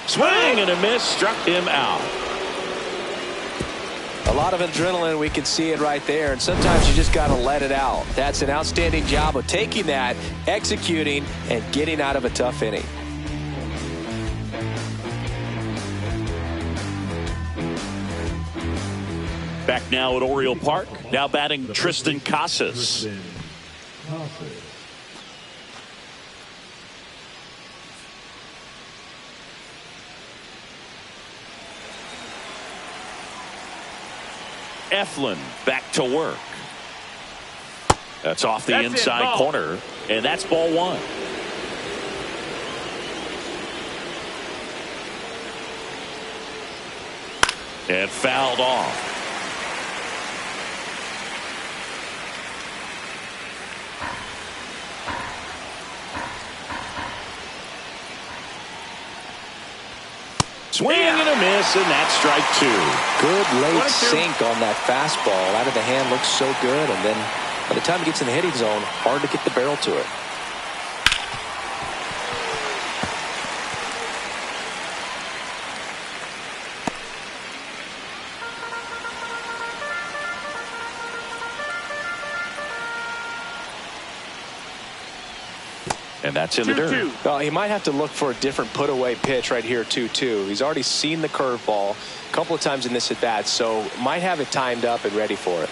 Swing and a miss, struck him out. A lot of adrenaline, we can see it right there, and sometimes you just got to let it out. That's an outstanding job of taking that, executing, and getting out of a tough inning. Back now at Oriole Park, now batting Tristan Casas. Eflin back to work. That's off the That's inside corner, and that's ball one. And fouled off. Swing and a miss, and that's strike two. Good late sink on that fastball. Out of the hand, looks so good, and then by the time it gets in the hitting zone, hard to get the barrel to it. And that's in the dirt. Well, he might have to look for a different put-away pitch right here, 2-2. He's already seen the curveball a couple of times in this at-bat, so might have it timed up and ready for it.